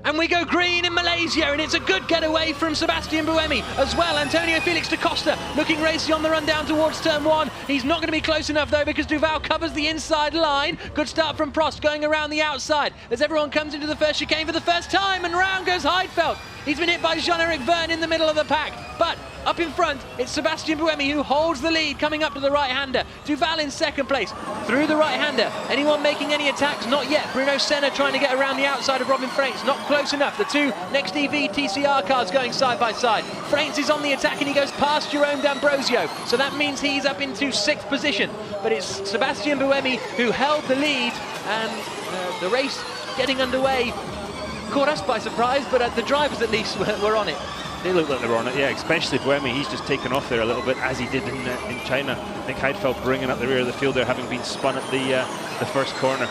And we go green in Malaysia, and it's a good getaway from Sebastian Buemi as well. Antonio Felix da Costa looking racy on the run down towards turn one. He's not going to be close enough though, because Duval covers the inside line. Good start from Prost going around the outside as everyone comes into the first chicane for the first time, and round goes Heidfeld. He's been hit by Jean-Eric Verne in the middle of the pack, but up in front, it's Sebastian Buemi who holds the lead, coming up to the right-hander. Duval in second place, through the right-hander. Anyone making any attacks? Not yet. Bruno Senna trying to get around the outside of Robin Freins, not close enough. The two next EV TCR cars going side by side. Freins is on the attack and he goes past Jerome D'Ambrosio, so that means he's up into 6th position. But it's Sebastian Buemi who held the lead, and the race getting underway caught us by surprise, but the drivers at least were on it. They look like they were on it, yeah, especially Buemi. He's just taken off there a little bit, as he did in China. Nick Heidfeld bringing up the rear of the field there, having been spun at the first corner.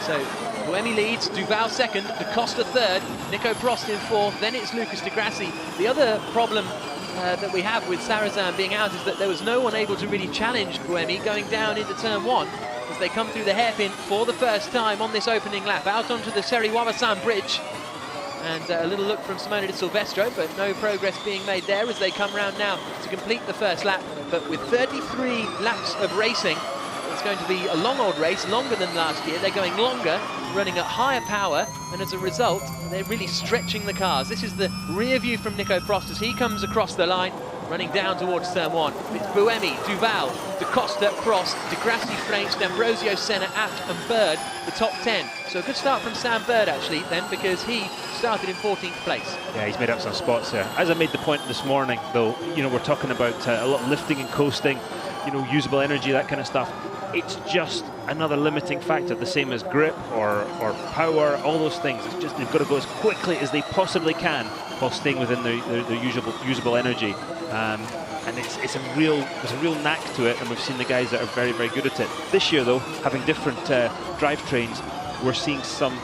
So Buemi leads, Duval second, Da Costa third, Nico Prost in fourth, then it's Lucas Di Grassi. The other problem that we have with Sarrazin being out is that there was no one able to really challenge Buemi going down into turn one, as they come through the hairpin for the first time on this opening lap, out onto the Seri Wawasan bridge. And a little look from Simone Di Silvestro, but no progress being made there as they come round now to complete the first lap. But with 33 laps of racing, it's going to be a long old race, longer than last year. They're going longer, running at higher power, and as a result, they're really stretching the cars. This is the rear view from Nico Prost as he comes across the line, running down towards turn one. It's Buemi, Duval, Da Costa, Prost, Di Grassi, Freins, D'Ambrosio, Senna, Abt and Bird, the top 10. So a good start from Sam Bird actually then, because he started in 14th place. Yeah, he's made up some spots there. As I made the point this morning though, you know, we're talking about a lot of lifting and coasting, you know, usable energy, that kind of stuff. It's just another limiting factor, the same as grip or power, all those things. It's just they've got to go as quickly as they possibly can while staying within their usable energy. And there's a real knack to it, and we've seen the guys that are very, very good at it. This year though, having different drivetrains, we're seeing some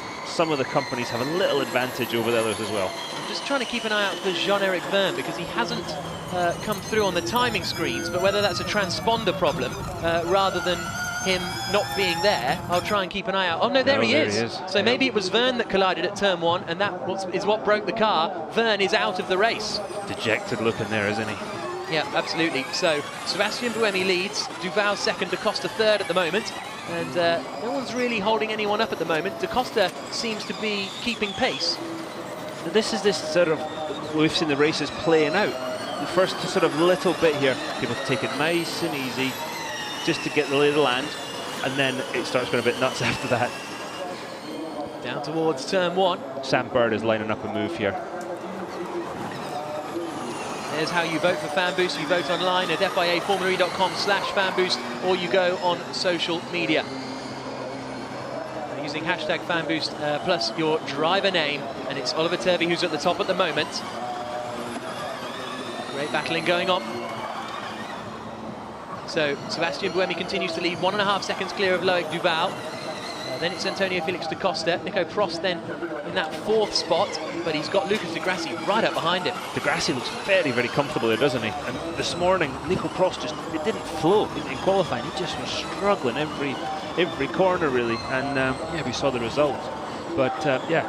of the companies have a little advantage over the others as well. I'm just trying to keep an eye out for Jean-Eric Verne, because he hasn't come through on the timing screens, but whether that's a transponder problem rather than him not being there, I'll try and keep an eye out. Oh no, there he is. So maybe it was Verne that collided at turn one, and that is what broke the car. Verne is out of the race. Dejected looking there, isn't he? Yeah, absolutely. So Sebastian Buemi leads, Duval second, Da Costa third at the moment, and no one's really holding anyone up at the moment. Da Costa seems to be keeping pace. This is this sort of, we've seen the races playing out. The first sort of little bit here, people take it nice and easy, just to get the lay of the land, and then it starts going a bit nuts after that. Down towards turn one. Sam Bird is lining up a move here. There's how you vote for FanBoost. You vote online at fiaformula.com/FanBoost, or you go on social media. Using hashtag FanBoost plus your driver name, and it's Oliver Turvey who's at the top at the moment. Great battling going on. So Sebastian Buemi continues to lead 1.5 seconds clear of Loic Duval. Then it's Antonio Felix da Costa. Nico Prost then in that 4th spot, but he's got Lucas Di Grassi right up behind him. Di Grassi looks very, very comfortable there, doesn't he? And this morning, Nico Prost it didn't flow in qualifying. He just was struggling every corner really, and yeah, we saw the results. But yeah,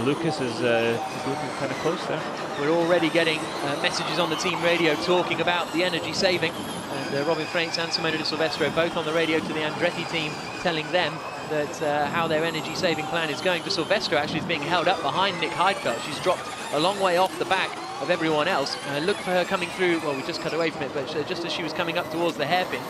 Lucas is looking kind of close there. We're already getting messages on the team radio talking about the energy saving, and Robin Freins and Simone Di Silvestro both on the radio to the Andretti team, telling them that how their energy saving plan is going. Di Silvestro actually is being held up behind Nick Heidfeld. She's dropped a long way off the back of everyone else. Look for her coming through, well, we just cut away from it, but just as she was coming up towards the hairpin,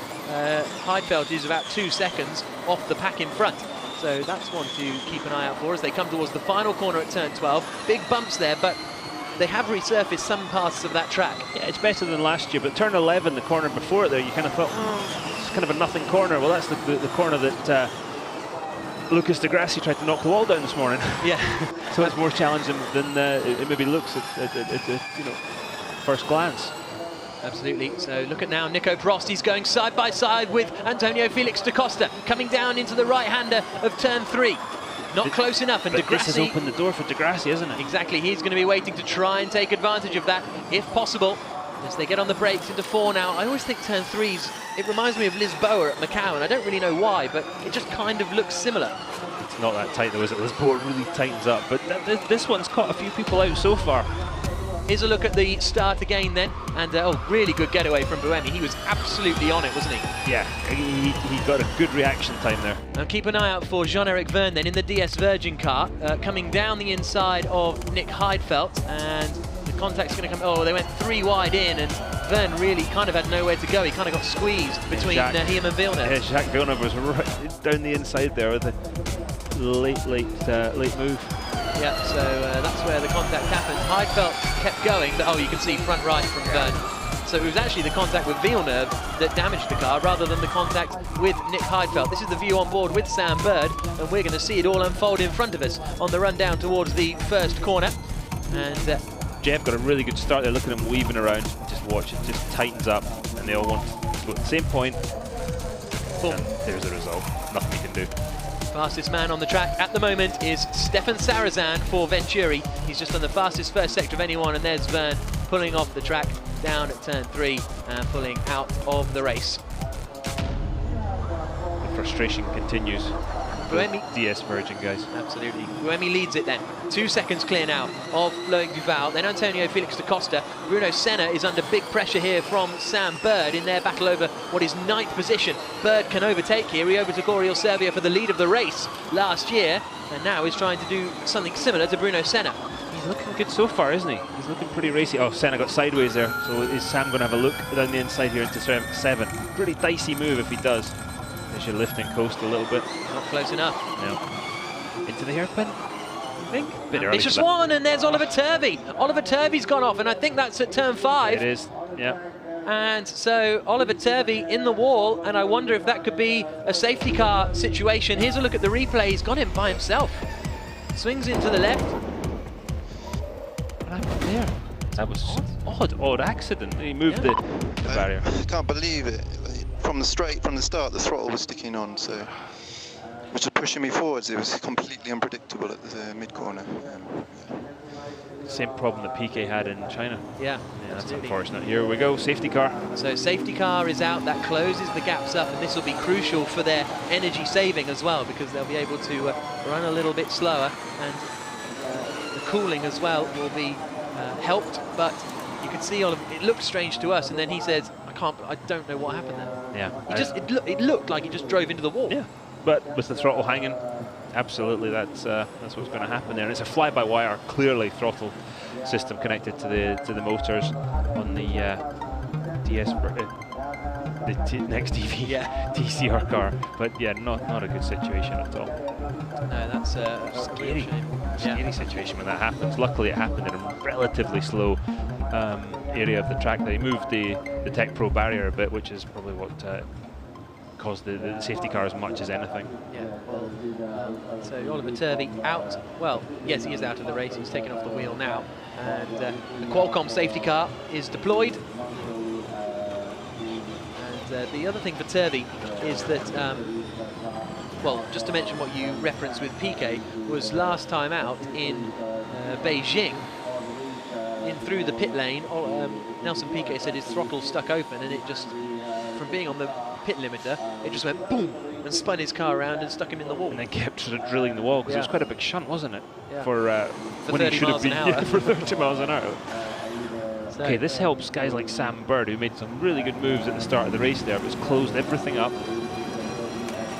Heidfeld is about 2 seconds off the pack in front. So that's one to keep an eye out for as they come towards the final corner at turn 12. Big bumps there, but they have resurfaced some parts of that track. Yeah, it's better than last year, but turn 11, the corner before it there, you kind of thought, it's kind of a nothing corner. Well, that's the corner that Lucas Di Grassi tried to knock the wall down this morning. Yeah. So it's more challenging than it maybe looks at you know, first glance. Absolutely. So look at now Nico Prost. He's going side by side with Antonio Felix da Costa, coming down into the right-hander of turn 3. Not close enough, and Di Grassi... This has opened the door for Di Grassi, isn't it? Exactly. He's going to be waiting to try and take advantage of that, if possible, as they get on the brakes into 4 now. I always think turn 3's... It reminds me of Lisboa at Macau, and I don't really know why, but it just kind of looks similar. it's not that tight though, is it? Lisboa really tightens up, but this one's caught a few people out so far. Here's a look at the start again then, and oh, really good getaway from Buemi. He was absolutely on it, wasn't he? Yeah, he got a good reaction time there. And keep an eye out for Jean-Eric Verne then in the DS Virgin car, coming down the inside of Nick Heidfeld, and the contact's going to come. Oh, they went 3 wide in, and Verne really kind of had nowhere to go. He kind of got squeezed between him and Villeneuve. Yeah, Jacques Villeneuve was right down the inside there with a late move. Yeah, so that's where the contact happened. Heidfeld kept going, but oh, you can see front right from Verne. So it was actually the contact with Villeneuve that damaged the car rather than the contact with Nick Heidfeld. This is the view on board with Sam Bird, and we're going to see it all unfold in front of us on the run down towards the first corner. And Jeff got a really good start there. Look at him weaving around. Just watch, it just tightens up, and they all want to go at the same point. Boom. And there's the result. Nothing you can do. Fastest man on the track at the moment is Stefan Sarazan for Venturi. He's just on the fastest first sector of anyone, and there's Verne pulling off the track down at turn 3 and pulling out of the race. The frustration continues. Buemi. DS Virgin, guys. Absolutely. Buemi leads it then. 2 seconds clear now of Loic Duval. Then Antonio Felix da Costa. Bruno Senna is under big pressure here from Sam Bird in their battle over what is 9th position. Bird can overtake here. He overtook Oriol Servia for the lead of the race last year, and now is trying to do something similar to Bruno Senna. He's looking good so far, isn't he? He's looking pretty racy. Oh, Senna got sideways there. So is Sam going to have a look down the inside here into 7? Pretty dicey move if he does. They should lift and coast a little bit. Not close enough. No. Into the hairpin, I think. Bit early. Ambitious one, and there's Oliver Turvey. Oliver Turvey's gone off, and I think that's at turn 5. It is, yeah. And so Oliver Turvey in the wall, and I wonder if that could be a safety car situation. Here's a look at the replay. He's got him by himself. Swings into the left. What happened there? That was odd accident. He moved the barrier. I can't believe it. From the start, the throttle was sticking on, so which was pushing me forwards. It was completely unpredictable at the mid-corner. Same problem that PK had in China. Yeah, that's unfortunate. Here we go, safety car. So safety car is out. That closes the gaps up, and this will be crucial for their energy saving as well, because they'll be able to run a little bit slower, and the cooling as well will be helped. But you can see it looked strange to us, and then he says, I don't know what happened there. Yeah. It looked like he just drove into the wall. Yeah. But with the throttle hanging, absolutely, that's what's going to happen there. And it's a fly-by-wire, clearly throttle system connected to the motors on the DS, next EV TCR car. But yeah, not a good situation at all. No, that's a scary situation when that happens. Luckily, it happened in a relatively slow area of the track. They moved the Tech Pro barrier a bit, which is probably what caused the safety car as much as anything. Yeah. So Oliver Turvey out. Well, yes, he is out of the race. He's taken off the wheel now, and the Qualcomm safety car is deployed. And the other thing for Turvey is that, well, just to mention what you referenced with PK, was last time out in Beijing, in through the pit lane, Nelson Piquet said his throttle stuck open, and it just, from being on the pit limiter, it just went boom and spun his car around and stuck him in the wall. And then kept sort of drilling the wall, because it was quite a big shunt, wasn't it? Yeah. For when 30 he should have been for 30 miles an hour. So okay, this helps guys like Sam Bird, who made some really good moves at the start of the race there, but it's closed everything up.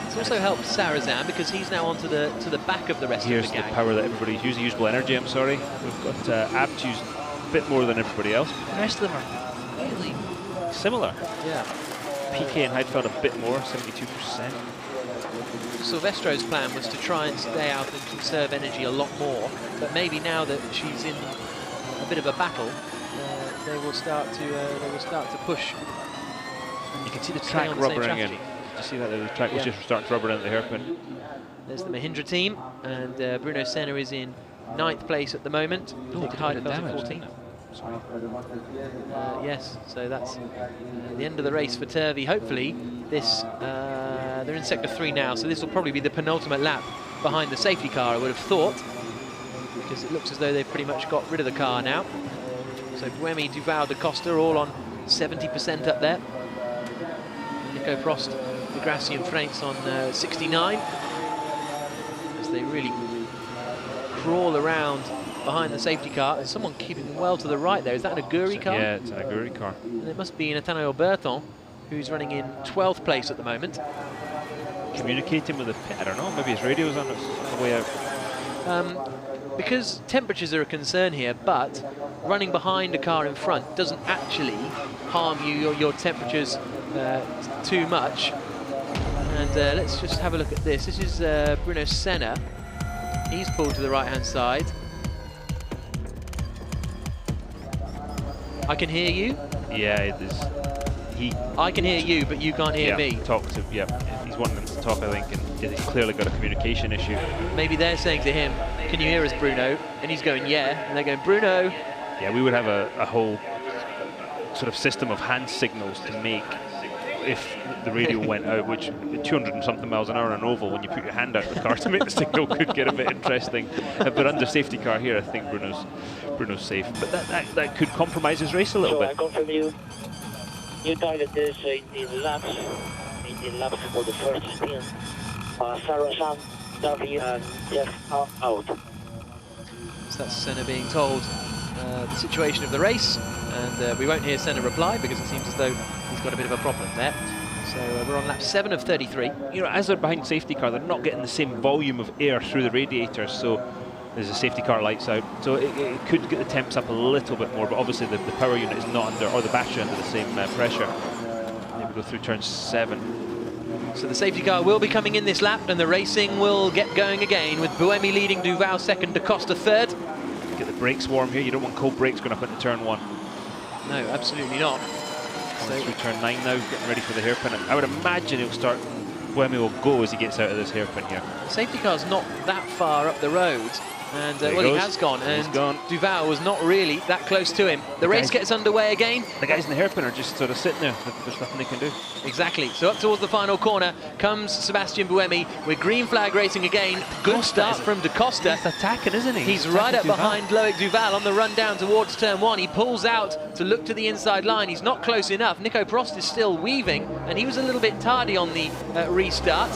It's also helped Sarazan, because he's now onto the back of the rest of the gang. Here's the power that everybody's using, usable energy, I'm sorry. We've got Abt used a bit more than everybody else. The rest of them are really similar. Yeah. PK and Heidfeld a bit more, 72%. Silvestro's plan was to try and stay out and conserve energy a lot more, but maybe now that she's in a bit of a battle, they will start to push. You can see the track rubbering in. You see that the track was just starting to rubber in the hairpin. There's the Mahindra team, and Bruno Senna is in 9th place at the moment. Nick Heidfeld in 14th. Sorry. Yes, so that's the end of the race for Turvey. Hopefully, they're in sector 3 now, so this will probably be the penultimate lap behind the safety car, I would have thought, because it looks as though they've pretty much got rid of the car now. So Buemi, Duval, da Costa all on 70% up there. Nico Prost, Degrassi and Freinz on 69. As they really crawl around behind the safety car. There's someone keeping well to the right there. Is that an Aguri car? Yeah, it's an Aguri car. And it must be Nathaniel Berton, who's running in 12th place at the moment. Communicating with the pit, I don't know, maybe his radio's on the way out. Because temperatures are a concern here, but running behind a car in front doesn't actually harm you, your temperatures too much. And let's just have a look at this. This is Bruno Senna. He's pulled to the right-hand side. I can hear you. Yeah, it is. I can hear you, but you can't hear me. Talk to, he's wanting them to talk, I think, and he's clearly got a communication issue. Maybe they're saying to him, can you hear us, Bruno? And he's going, yeah. And they're going, Bruno. Yeah, we would have a whole sort of system of hand signals to make if the radio went out, which 200 and something miles an hour on an oval, when you put your hand out of the car to make the signal, could get a bit interesting. But under safety car here, I think Bruno's safe. But that could compromise his race a little bit. I confirm you. New target is 18 laps. 18 laps for the first spin. Sarah, Darby, and Jeff out. So that's Senna being told the situation of the race, and we won't hear Senna reply because it seems as though he's got a bit of a problem there. So we're on lap 7 of 33. You know, as they're behind safety car, they're not getting the same volume of air through the radiators, so there's a safety car lights out. So it could get the temps up a little bit more, but obviously the power unit is not under, or the battery under the same pressure. Then we go through turn 7. So the safety car will be coming in this lap, and the racing will get going again with Buemi leading, Duval second, Da Costa third. Get the brakes warm here. You don't want cold brakes going up into turn 1. No, absolutely not. So through turn 9 now, getting ready for the hairpin. I would imagine he'll start, Buemi will go as he gets out of this hairpin here. The safety car's not that far up the road, and well, he has gone, and Duval was not really that close to him. The race gets underway again. The guys in the hairpin are just sort of sitting there. There's nothing they can do. Exactly. So up towards the final corner comes Sebastian Buemi with green flag racing again. Good start from Da Costa. He's attacking, isn't he? He's right up behind Loic Duval on the run down towards turn 1. He pulls out to look to the inside line. He's not close enough. Nico Prost is still weaving, and he was a little bit tardy on the restart.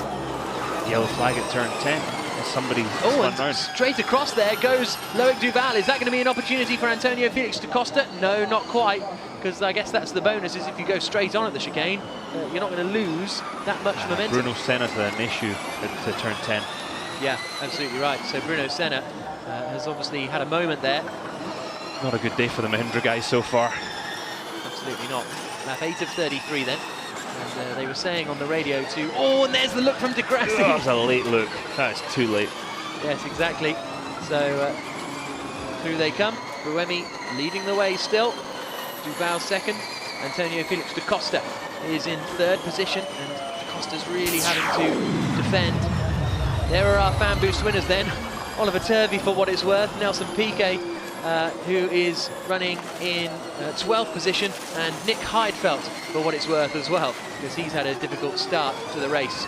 Yellow flag at turn 10. Somebody and round. Straight across there goes Loic Duval. Is that going to be an opportunity for Antonio Felix Da Costa? No, not quite, because I guess that's the bonus, is if you go straight on at the chicane, you're not going to lose that much momentum. Bruno Senna's an issue at turn 10. Yeah, absolutely right. So Bruno Senna has obviously had a moment there. Not a good day for the Mahindra guys so far. Absolutely not. Lap 8 of 33 then. And they were saying on the radio too, oh, and there's the look from Degrassi. Oh, that was a late look. That's too late. Yes, exactly. So through they come. Buemi leading the way still. Duval second. Antonio Felix Da Costa is in third position, and Da Costa's really having to defend. There are our fan boost winners then. Oliver Turvey for what it's worth. Nelson Piquet, who is running in 12th position, and Nick Heidfeld for what it's worth as well, because he's had a difficult start to the race.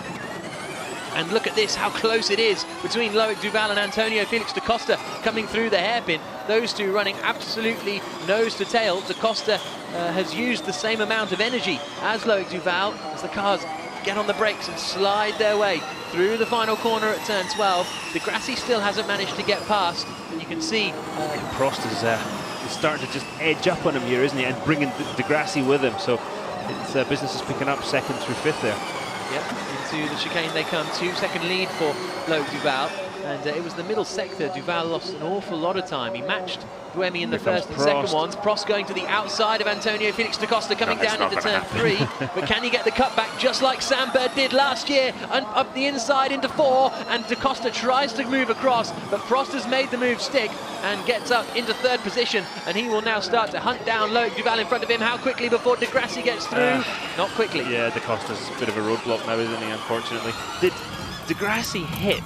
And look at this, how close it is between Loic Duval and Antonio Felix Da Costa coming through the hairpin. Those two running absolutely nose to tail. Da Costa has used the same amount of energy as Loic Duval as the cars get on the brakes and slide their way through the final corner at turn 12. Degrassi still hasn't managed to get past, and you can see Prost is starting to just edge up on him here, isn't he, and bringing Degrassi with him. So it's business is picking up 2nd through 5th there. Yep, into the chicane they come. 2-second lead for Loic Duval, and it was the middle sector. Duval lost an awful lot of time. He matched Buemi in the first and second ones. Prost going to the outside of Antonio Felix Da Costa, coming down into turn 3. But can he get the cutback just like Sam Bird did last year? And up the inside into 4, and Da Costa tries to move across, but Prost has made the move stick and gets up into 3rd position, and he will now start to hunt down Loic Duval in front of him. How quickly before Degrassi gets through? Not quickly. Yeah, Da Costa's a bit of a roadblock now, isn't he, unfortunately. Did Degrassi hit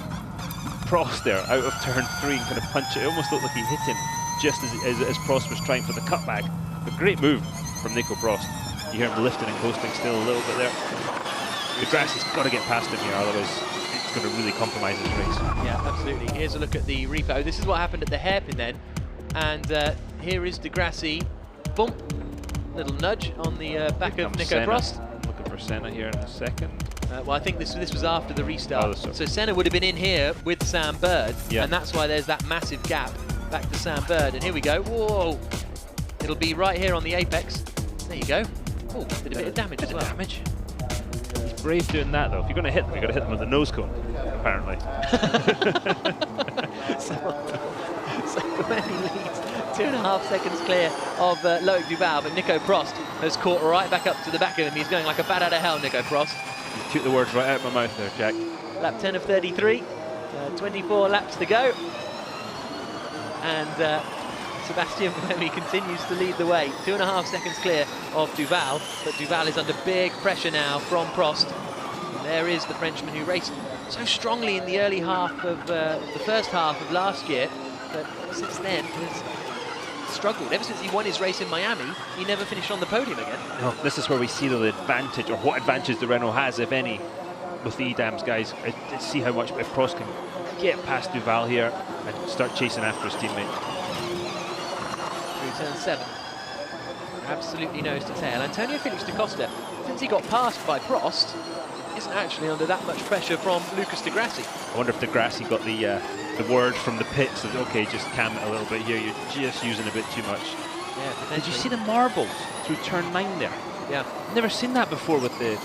Prost there out of turn 3 and kind of punch it? It almost looked like he hit him just as Prost was trying for the cutback. A great move from Nico Prost. You hear him lifting and coasting still a little bit there. Degrassi's got to get past him here, otherwise it's going to really compromise his race. Yeah, absolutely. Here's a look at the repo. This is what happened at the hairpin then. And here is Degrassi. Bump. Little nudge on the back of Nico Prost. Looking for Senna here in a second. Well, I think this was after the restart. Oh, so Senna would have been in here with Sam Bird, yeah. and that's why there's that massive gap back to Sam Bird. And here we go. Whoa! It'll be right here on the apex. There you go. Oh, did a bit of damage as well. He's brave doing that though. If you're going to hit them, you've got to hit them with the nose cone, apparently. So when he leads 2.5 seconds clear of Loic Duval, but Nico Prost has caught right back up to the back of him. He's going like a bat out of hell, Nico Prost. You took the words right out of my mouth there, Jack. Lap 10 of 33, 24 laps to go. And Sebastian Buemi continues to lead the way. 2.5 seconds clear of Duval, but Duval is under big pressure now from Prost. And there is the Frenchman who raced so strongly in the early half of the first half of last year, but since then has struggled. Ever since he won his race in Miami, he never finished on the podium again. No, this is where we see the advantage, or what advantage the Renault has, if any, with the EDAMS guys. See how much, if Prost can get past Duval here and start chasing after his teammate. Through turn 7. Absolutely nose to tail. Antonio Felix da Costa, since he got passed by Prost, isn't actually under that much pressure from Lucas de Grassi. I wonder if de Grassi got the word from the pits that, okay, just cam it a little bit here, you're just using a bit too much. Yeah, did you see the marbles through turn 9 there? Yeah. Never seen that before with the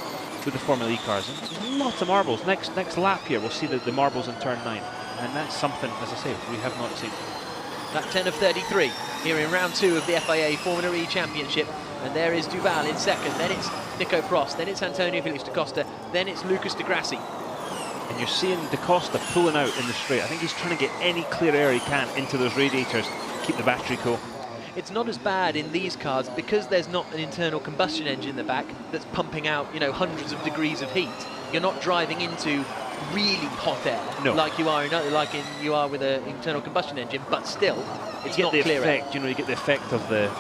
Formula E cars. There's lots of marbles. Next lap here, we'll see the marbles in turn 9. And that's something, as I say, we have not seen. Lap 10 of 33 here in round 2 of the FIA Formula E Championship. And there is Duval in second, then it's Nico Prost, then it's Antonio Felix da Costa, then it's Lucas de Grassi. And you're seeing da Costa pulling out in the straight. I think he's trying to get any clear air he can into those radiators, keep the battery cool. It's not as bad in these cars because there's not an internal combustion engine in the back that's pumping out, you know, hundreds of degrees of heat. You're not driving into really hot air like you are with an internal combustion engine, but still, it's not clear air. You know, you get the effect of the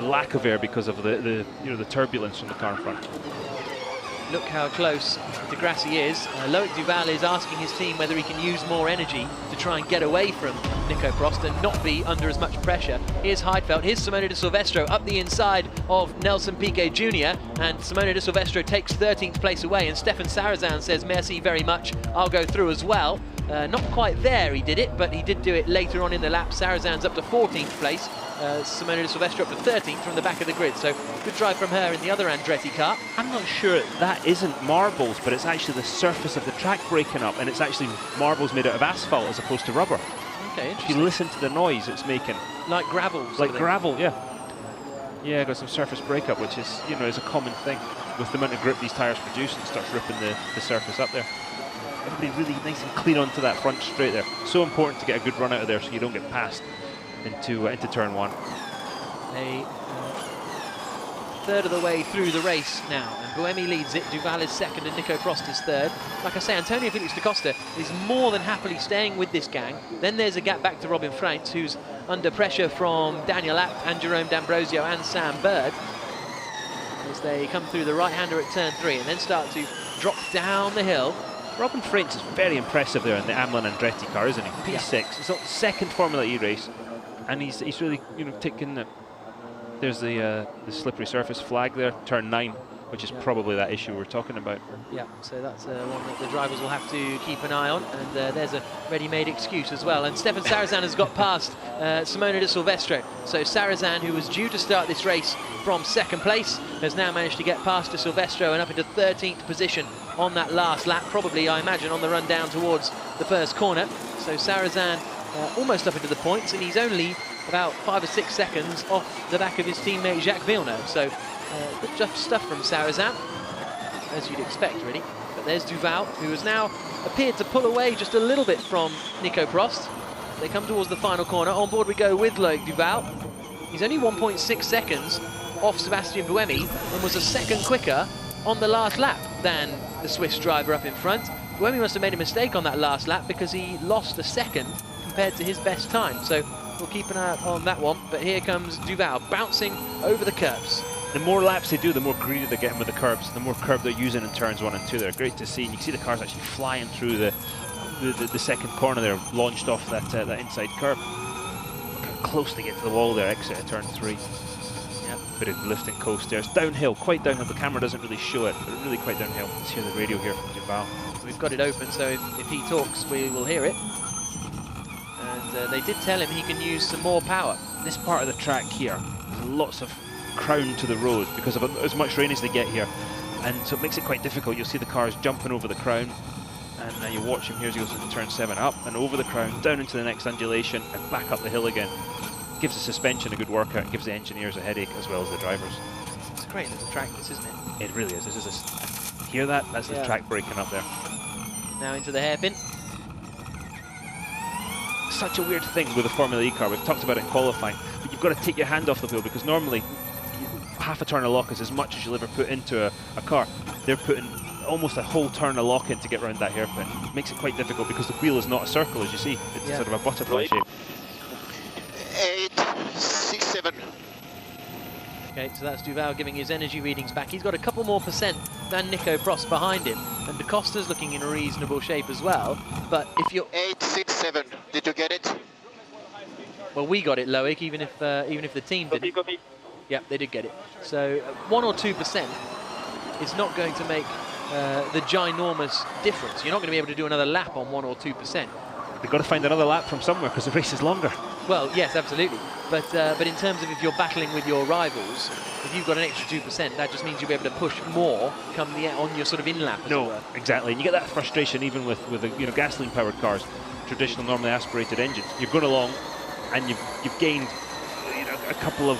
lack of air because of the turbulence from the car in front. Look how close de Grassi is. Loic Duval is asking his team whether he can use more energy to try and get away from Nico Prost and not be under as much pressure. Here's Heidfeld, here's Simone de Silvestro up the inside of Nelson Piquet Jr. and Simone de Silvestro takes 13th place away and Stefan Sarazan says merci very much, I'll go through as well. Not quite there he did it, but he did do it later on in the lap. Sarazan's up to 14th place. Simone de Silvestro up to 13th from the back of the grid. So good drive from her in the other Andretti car. I'm not sure that isn't marbles, but it's actually the surface of the track breaking up, and it's actually marbles made out of asphalt as opposed to rubber. Okay, interesting. If you listen to the noise it's making. Like gravel. Like gravel, yeah. Yeah, got some surface breakup, which is, you know, is a common thing. With the amount of grip these tyres produce, it starts ripping the surface up there. Everybody really nice and clean onto that front straight there. So important to get a good run out of there so you don't get passed into turn 1. A third of the way through the race now, and Buemi leads it. Duval is second and Nico Prost is third. Like I say, Antonio Felix da Costa is more than happily staying with this gang. Then there's a gap back to Robin Freins, who's under pressure from Daniel Abt and Jerome D'Ambrosio and Sam Bird as they come through the right-hander at turn 3 and then start to drop down the hill. Robin Freins is very impressive there in the Amlin Andretti car, isn't he? P6. Yeah. It's not the second Formula E race, and he's really, you know, taking the. There's the slippery surface flag there, turn 9, which is probably that issue we're talking about. Yeah, so that's one that the drivers will have to keep an eye on, and there's a ready-made excuse as well. And Stefan Sarazan has got past Simone de Silvestro. So Sarazan, who was due to start this race from second place, has now managed to get past de Silvestro and up into 13th position on that last lap, probably, I imagine, on the run down towards the first corner. So Sarazan almost up into the points, and he's only about 5 or 6 seconds off the back of his teammate Jacques Villeneuve. So good stuff from Sarazan, as you'd expect, really. But there's Duval, who has now appeared to pull away just a little bit from Nico Prost. They come towards the final corner. On board we go with Loic Duval. He's only 1.6 seconds off Sebastian Buemi and was a second quicker on the last lap than the Swiss driver up in front. Buemi must have made a mistake on that last lap because he lost a second compared to his best time. So we'll keep an eye out on that one. But here comes Duval bouncing over the curbs. The more laps they do, the more greedy they're getting with the curbs, the more curb they're using in turns 1 and 2. They're great to see. You can see the cars actually flying through the second corner there, launched off that inside curb. Close to get to the wall there, exit at turn 3. Yeah. Bit of lift and coast there. It's downhill, quite downhill. The camera doesn't really show it, but really quite downhill. Let's hear the radio here from Duval. We've got it open, so if he talks, we will hear it. And they did tell him he can use some more power. This part of the track here, there's lots of crown to the road because of as much rain as they get here. And so it makes it quite difficult. You'll see the cars jumping over the crown. And now you watch him here as he goes into turn 7, up and over the crown, down into the next undulation, and back up the hill again. Gives the suspension a good workout, and gives the engineers a headache as well as the drivers. It's a great little track, this, isn't it? It really is. This is hear that? That's the track breaking up there. Now into the hairpin. Such a weird thing with a Formula E car. We've talked about it in qualifying, but you've got to take your hand off the wheel because normally half a turn of lock is as much as you'll ever put into a car. They're putting almost a whole turn of lock in to get around that hairpin. It makes it quite difficult because the wheel is not a circle, as you see. It's sort of a butterfly shape. 8, 6, 7. Okay, so that's Duval giving his energy readings back. He's got a couple more percent than Nico Prost behind him, and Da Costa's looking in a reasonable shape as well. But if you're 8, 6, 7. Did you get it? well, we got it, Loic, even if the team didn't. Copy. Yep, they did get it. So 1 or 2% is not going to make the ginormous difference. You're not going to be able to do another lap on 1 or 2%. They've got to find another lap from somewhere because the race is longer. Well, yes, absolutely. But in terms of if you're battling with your rivals, if you've got an extra 2%, that just means you'll be able to push more come on your sort of in-lap, as it were. Exactly. And you get that frustration even with the gasoline-powered cars, traditional, normally aspirated engines. You're going along, and you've gained a couple of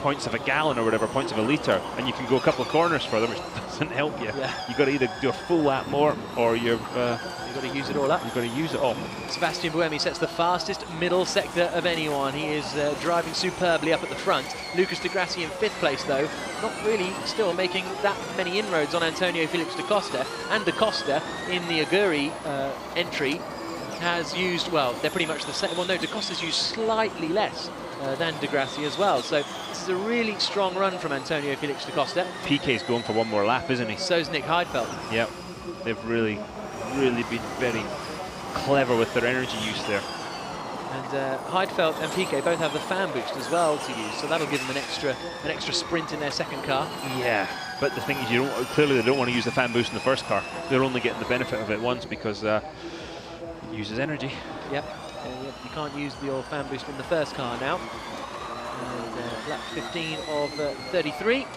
points of a gallon or whatever, points of a litre, and you can go a couple of corners for them, which doesn't help you. Yeah. You've got to either do a full lap more, or you've got to use it all up. You've got to use it all. Sebastian Buemi sets the fastest middle sector of anyone. He is driving superbly up at the front. Lucas Di Grassi in 5th place, though, not really still making that many inroads on Antonio Felix da Costa. And da Costa in the Aguri entry has used, well, they're pretty much the same. Well, no, da Costa's used slightly less than Di Grassi as well. So this is a really strong run from Antonio Felix da Costa. PK's going for one more lap, isn't he? So's Nick Heidfeld. Yep. They've really been very clever with their energy use there. And Heidfeld and Piquet both have the fan boost as well to use, so that'll give them an extra sprint in their second car. Yeah, but the thing is, clearly they don't want to use the fan boost in the first car. They're only getting the benefit of it once because it uses energy. Yep. You can't use your fan boost in the first car now. And lap 15 of 33, and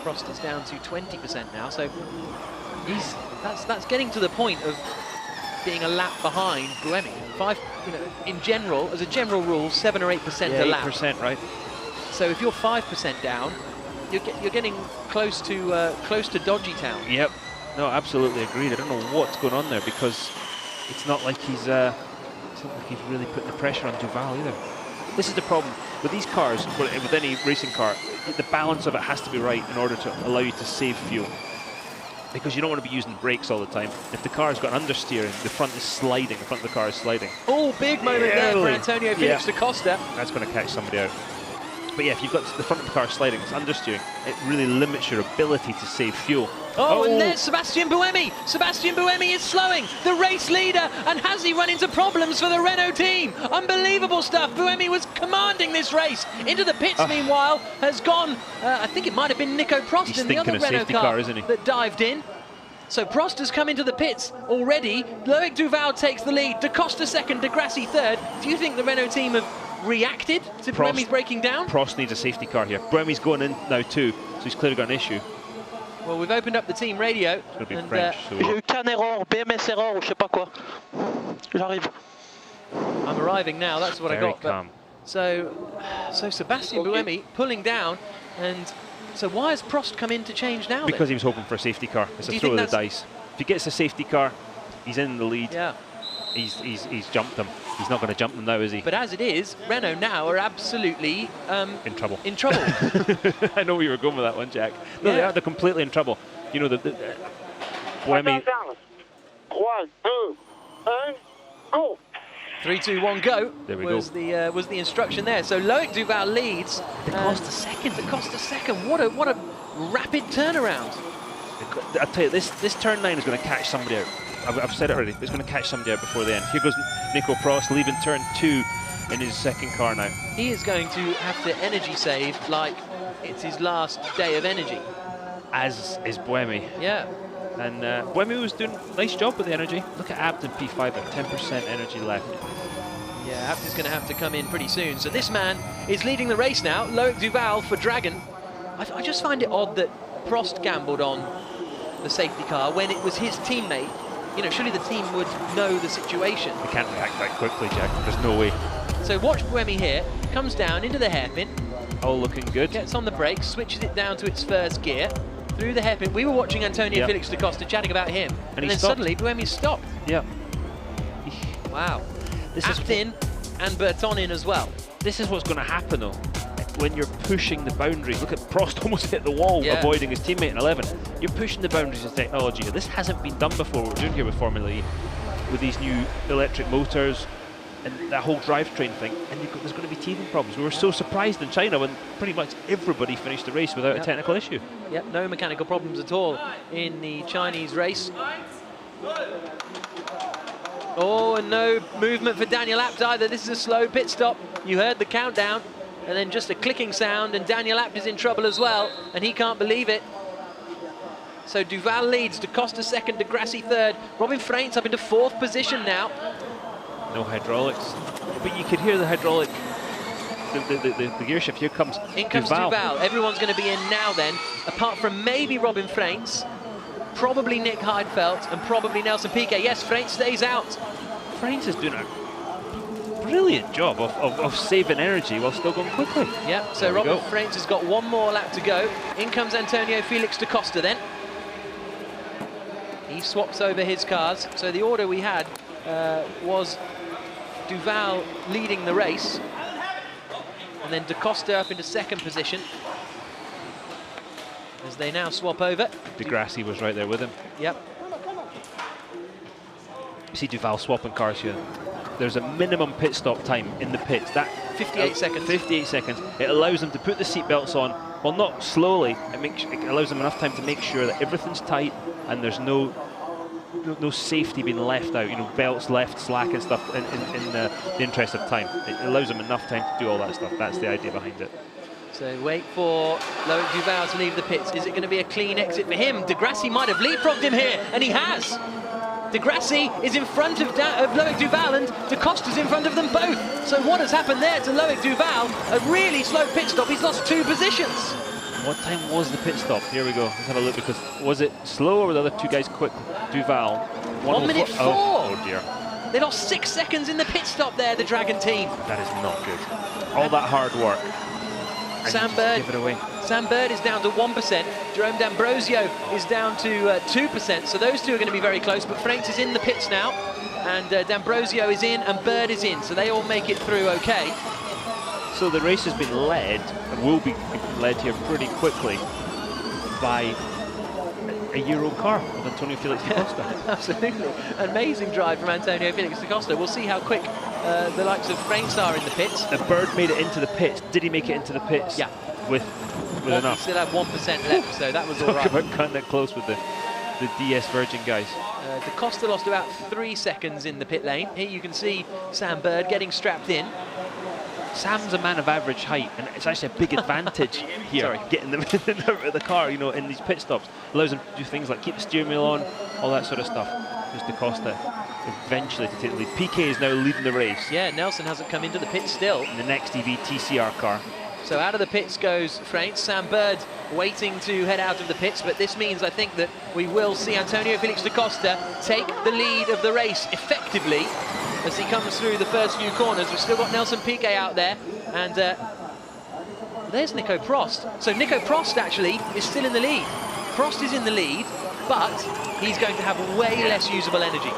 Prost is down to 20% now. So that's getting to the point of being a lap behind Buemi. In general, as a general rule, 7 or 8% a lap. 8%, right? So if you're 5% down, you're getting close to Dodgy Town. Yep. No, absolutely agreed. I don't know what's going on there because it's not like he's really putting the pressure on Duval either. This is the problem with these cars, with any racing car. The balance of it has to be right in order to allow you to save fuel. Because you don't want to be using brakes all the time. If the car's got understeering, the front is sliding, the front of the car is sliding. Oh, big moment there for Antonio Felix da Costa. That's going to catch somebody out. But yeah, if you've got the front of the car sliding, it's understeering, it really limits your ability to save fuel. Oh, and there's Sebastian Buemi. Sebastian Buemi is slowing, the race leader, and has he run into problems for the Renault team? Unbelievable stuff. Buemi was commanding this race. Into the pits, meanwhile, has gone, I think it might have been Nico Prost in the other Renault car, isn't he? that dived in. So Prost has come into the pits already. Loic Duval takes the lead. Da Costa second, Di Grassi third. Do you think the Renault team have reacted to Buemi's breaking down? Prost needs a safety car here. Buemi's going in now too, so he's clearly got an issue. Well, we've opened up the team radio. It's going to be French. J'ai eu qu'un erreur, BMS erreur ou je sais pas quoi. J'arrive. I'm arriving now, that's what I got. But, so Sebastian Buemi pulling down, and so why has Prost come in to change now? Because he was hoping for a safety car. It's a throw of the dice. If he gets a safety car, he's in the lead. Yeah. He's jumped them. He's not going to jump them now, is he? But as it is, Renault now are absolutely in trouble. In trouble. I know where you were going with that one, Jack. No, they are. They're completely in trouble. You know, Buemi. 3, 2, 1, go! 3, 2, 1, go. There we was go. Was the instruction there? So Loic Duval leads. Da Costa second. Da Costa second. What a rapid turnaround. I tell you, this turn 9 is going to catch somebody out. I've said it already. It's going to catch somebody out before the end. Here goes Nico Prost leaving turn 2. in his second car now. He is going to have to energy save like it's his last day of energy. As is Buemi. Yeah. And Buemi was doing a nice job with the energy. Look at Abden P5 at 10% energy left. Yeah, Abden's going to have to come in pretty soon. So this man is leading the race now. Loic Duval for Dragon. I just find it odd that Prost gambled on the safety car when it was his teammate. You know, surely the team would know the situation. They can't react that quickly, Jack. There's no way. So watch Buemi here. Comes down into the hairpin. All looking good. Gets on the brakes, switches it down to its first gear. Through the hairpin. We were watching Antonio Felix da Costa chatting about him. And then suddenly Buemi stopped. Yeah. Wow. Abden and Berton in as well. This is what's going to happen though. When you're pushing the boundaries, look at Prost almost hit the wall avoiding his teammate in 11. You're pushing the boundaries of technology. This hasn't been done before, what we're doing here with Formula E, with these new electric motors and that whole drivetrain thing, and there's going to be teething problems. We were so surprised in China when pretty much everybody finished the race without a technical issue. Yep, no mechanical problems at all in the Chinese race. Oh, and no movement for Daniel Abt either. This is a slow pit stop. You heard the countdown. And then just a clicking sound, and Daniel Abt is in trouble as well, and he can't believe it. So Duval leads, da Costa second, de Grassi third, Robin Freins up into fourth position now. No hydraulics, but you could hear the hydraulic, the gear shift. Here comes In comes Duval. Everyone's going to be in now then, apart from maybe Robin Freins, probably Nick Heidfeld, and probably Nelson Piquet. Yes, Freins stays out. Freins is doing a brilliant job of saving energy while still going quickly. Yeah, so Robin Freins has got one more lap to go. In comes Antonio Felix da Costa then. He swaps over his cars. So the order we had was Duval leading the race, and then da Costa up into second position. As they now swap over. De Grassi was right there with him. Yep. You see Duval swapping cars here. There's a minimum pit stop time in the pits. That 58 seconds. 58 seconds. It allows them to put the seatbelts on. Well, not slowly. It allows them enough time to make sure that everything's tight and there's no safety being left out. You know, belts left slack and stuff in the interest of time. It allows them enough time to do all that stuff. That's the idea behind it. So wait for Loic Duval to leave the pits. Is it going to be a clean exit for him? De Grassi might have leapfrogged him here, and he has. De Grassi is in front of Loic Duval, and da Costa's in front of them both. So what has happened there to Loic Duval? A really slow pit stop. He's lost 2 positions. What time was the pit stop? Here we go. Let's have a look, because was it slow or were the other two guys quick? Duval. 1 minute 4. Oh dear. They lost 6 seconds in the pit stop there, the Dragon team. That is not good. All that hard work. Sam Bird. Give it away. Sam Bird is down to 1%. Jerome D'Ambrosio is down to 2%. So those two are going to be very close. But Freins is in the pits now, and D'Ambrosio is in, and Bird is in. So they all make it through okay. So the race has been led, and will be led here pretty quickly, by a Euro car of Antonio Felix da Costa. Absolutely. Amazing drive from Antonio Felix da Costa. We'll see how quick the likes of Freins are in the pits. The Bird made it into the pits. Did he make it into the pits? Yeah. With enough. He still had 1% left, so that was all right. Talk about cutting it close with the DS Virgin guys. Da Costa lost about 3 seconds in the pit lane. Here you can see Sam Bird getting strapped in. Sam's a man of average height, and it's actually a big advantage here, getting them out of the car, you know, in these pit stops. Allows them to do things like keep the steering wheel on, all that sort of stuff. There's da Costa eventually to take the lead. Piquet is now leading the race. Yeah, Nelson hasn't come into the pit still. In the next EV TCR car. So out of the pits goes Freins. Sam Bird waiting to head out of the pits, but this means, I think, that we will see Antonio Felix da Costa take the lead of the race effectively as he comes through the first few corners. We've still got Nelson Piquet out there, and there's Nico Prost. So Nico Prost actually is still in the lead. Prost is in the lead, but he's going to have way less usable energy.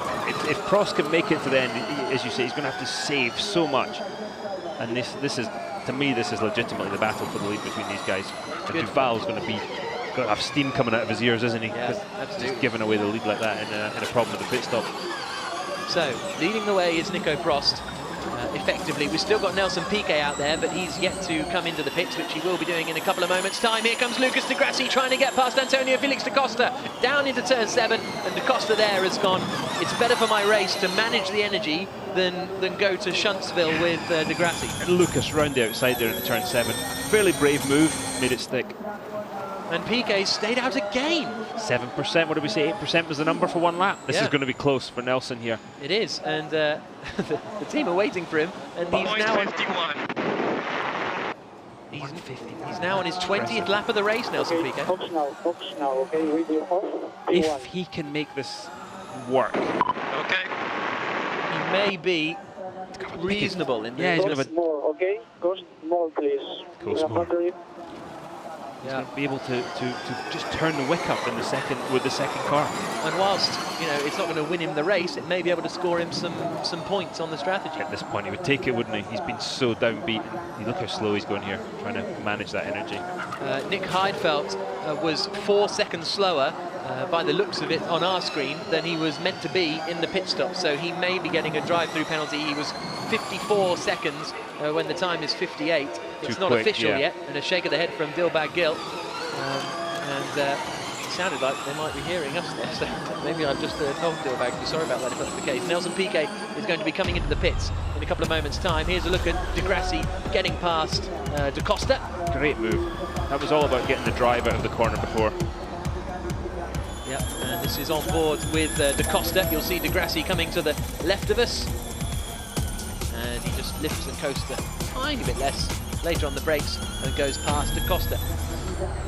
If Prost can make it to the end, as you say, he's going to have to save so much. And this is, to me, this is legitimately the battle for the lead between these guys. And Duval's going to have steam coming out of his ears, isn't he? Yeah, absolutely. Just giving away the lead like that in a problem with the pit stop. So, leading the way is Nico Prost, effectively. We've still got Nelson Piquet out there, but he's yet to come into the pits, which he will be doing in a couple of moments' time. Here comes Lucas di Grassi trying to get past Antonio Felix da Costa, down into turn 7, and da Costa there has gone, it's better for my race to manage the energy than go to Shuntsville with Di Grassi. And Lucas round the outside there into turn 7. Fairly brave move, made it stick. And Piquet stayed out again. 7%, what did we say? 8% was the number for one lap. This is going to be close for Nelson here. It is, and the team are waiting for him, and he's now on 51. He's now on his 20th lap of the race, Nelson Piquet. Fox now, okay, with you off. If he can make this work. Okay. He may be reasonable in the... Yeah, he's going to Coast more, okay? Coast more, please. Coast more. He's going to be able to just turn the wick up in the second with the second car. And whilst, you know, it's not going to win him the race, it may be able to score him some points on the strategy. At this point, he would take it, wouldn't he? He's been so downbeat. You look how slow he's going here, trying to manage that energy. Nick Heidfeld was 4 seconds slower by the looks of it on our screen than he was meant to be in the pit stop. So he may be getting a drive-through penalty. He was 54 seconds when the time is 58. It's not official yet, and a shake of the head from Dilbag Gil. It sounded like they might be hearing us there, so maybe I've just told Dilbag to be sorry about that if that's the case. Nelson Piquet is going to be coming into the pits in a couple of moments' time. Here's a look at Di Grassi getting past Da Costa. Great move. That was all about getting the drive out of the corner before. Yep, and this is on board with Da Costa. You'll see Di Grassi coming to the left of us. And he just lifts and coasts a tiny bit less later on the brakes and goes past Da Costa.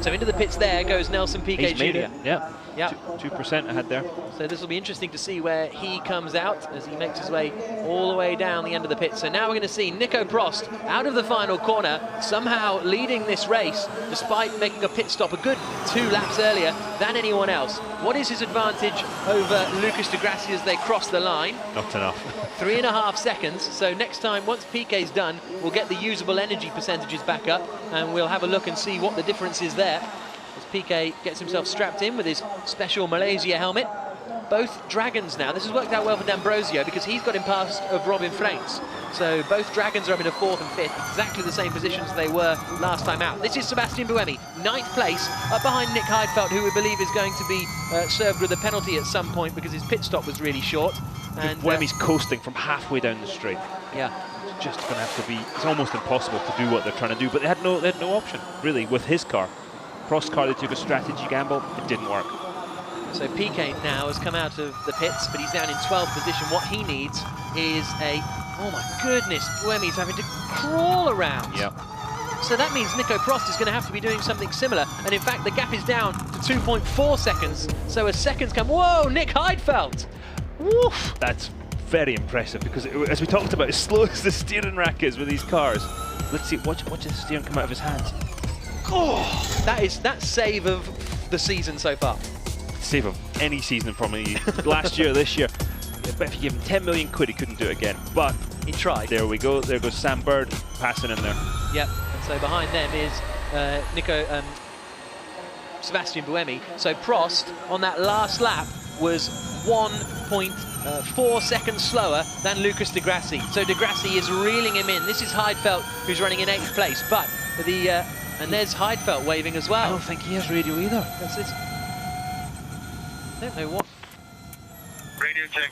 So into the pits there goes Nelson Piquet He's made Jr. it, yeah. Yeah. 2% ahead there. So this will be interesting to see where he comes out as he makes his way all the way down the end of the pit. So now we're going to see Nico Prost out of the final corner, somehow leading this race despite making a pit stop a good 2 laps earlier than anyone else. What is his advantage over Lucas Di Grassi as they cross the line? Not enough. 3.5 seconds. So next time, once Piquet's done, we'll get the usable energy percentages back up and we'll have a look and see what the difference is there. As Piquet gets himself strapped in with his special Malaysia helmet. Both Dragons now. This has worked out well for D'Ambrosio because he's got him past of Robin Flames. So both Dragons are up into 4th and 5th, exactly the same positions they were last time out. This is Sebastian Buemi, 9th place, up behind Nick Heidfeld, who we believe is going to be served with a penalty at some point because his pit stop was really short. And Buemi's coasting from halfway down the straight. Yeah. It's just going to have to be, it's almost impossible to do what they're trying to do, but they had no option, really, with his car. Prost car, they took a strategy gamble, it didn't work. So Piquet now has come out of the pits, but he's down in 12th position. What he needs is a, oh my goodness, Buemi's having to crawl around. Yeah. So that means Nico Prost is going to have to be doing something similar. And in fact, the gap is down to 2.4 seconds. So as seconds come, whoa, Nick Heidfeld. Woof. That's very impressive because, as we talked about, as slow as the steering rack is with these cars. Let's see, watch the steering come out of his hands. Oh, that's save of the season so far. Save of any season in Formula E. Last year, this year. But if you give him 10 million quid, he couldn't do it again. But he tried. There we go. There goes Sam Bird passing in there. Yep. And so behind them is Sebastian Buemi. So Prost on that last lap was 1.4 seconds slower than Lucas Di Grassi. So Di Grassi is reeling him in. This is Heidfeld, who's running in 8th place. But the and there's Heidfeld waving as well. I don't think he has radio either. That's it. I don't know what. Radio check.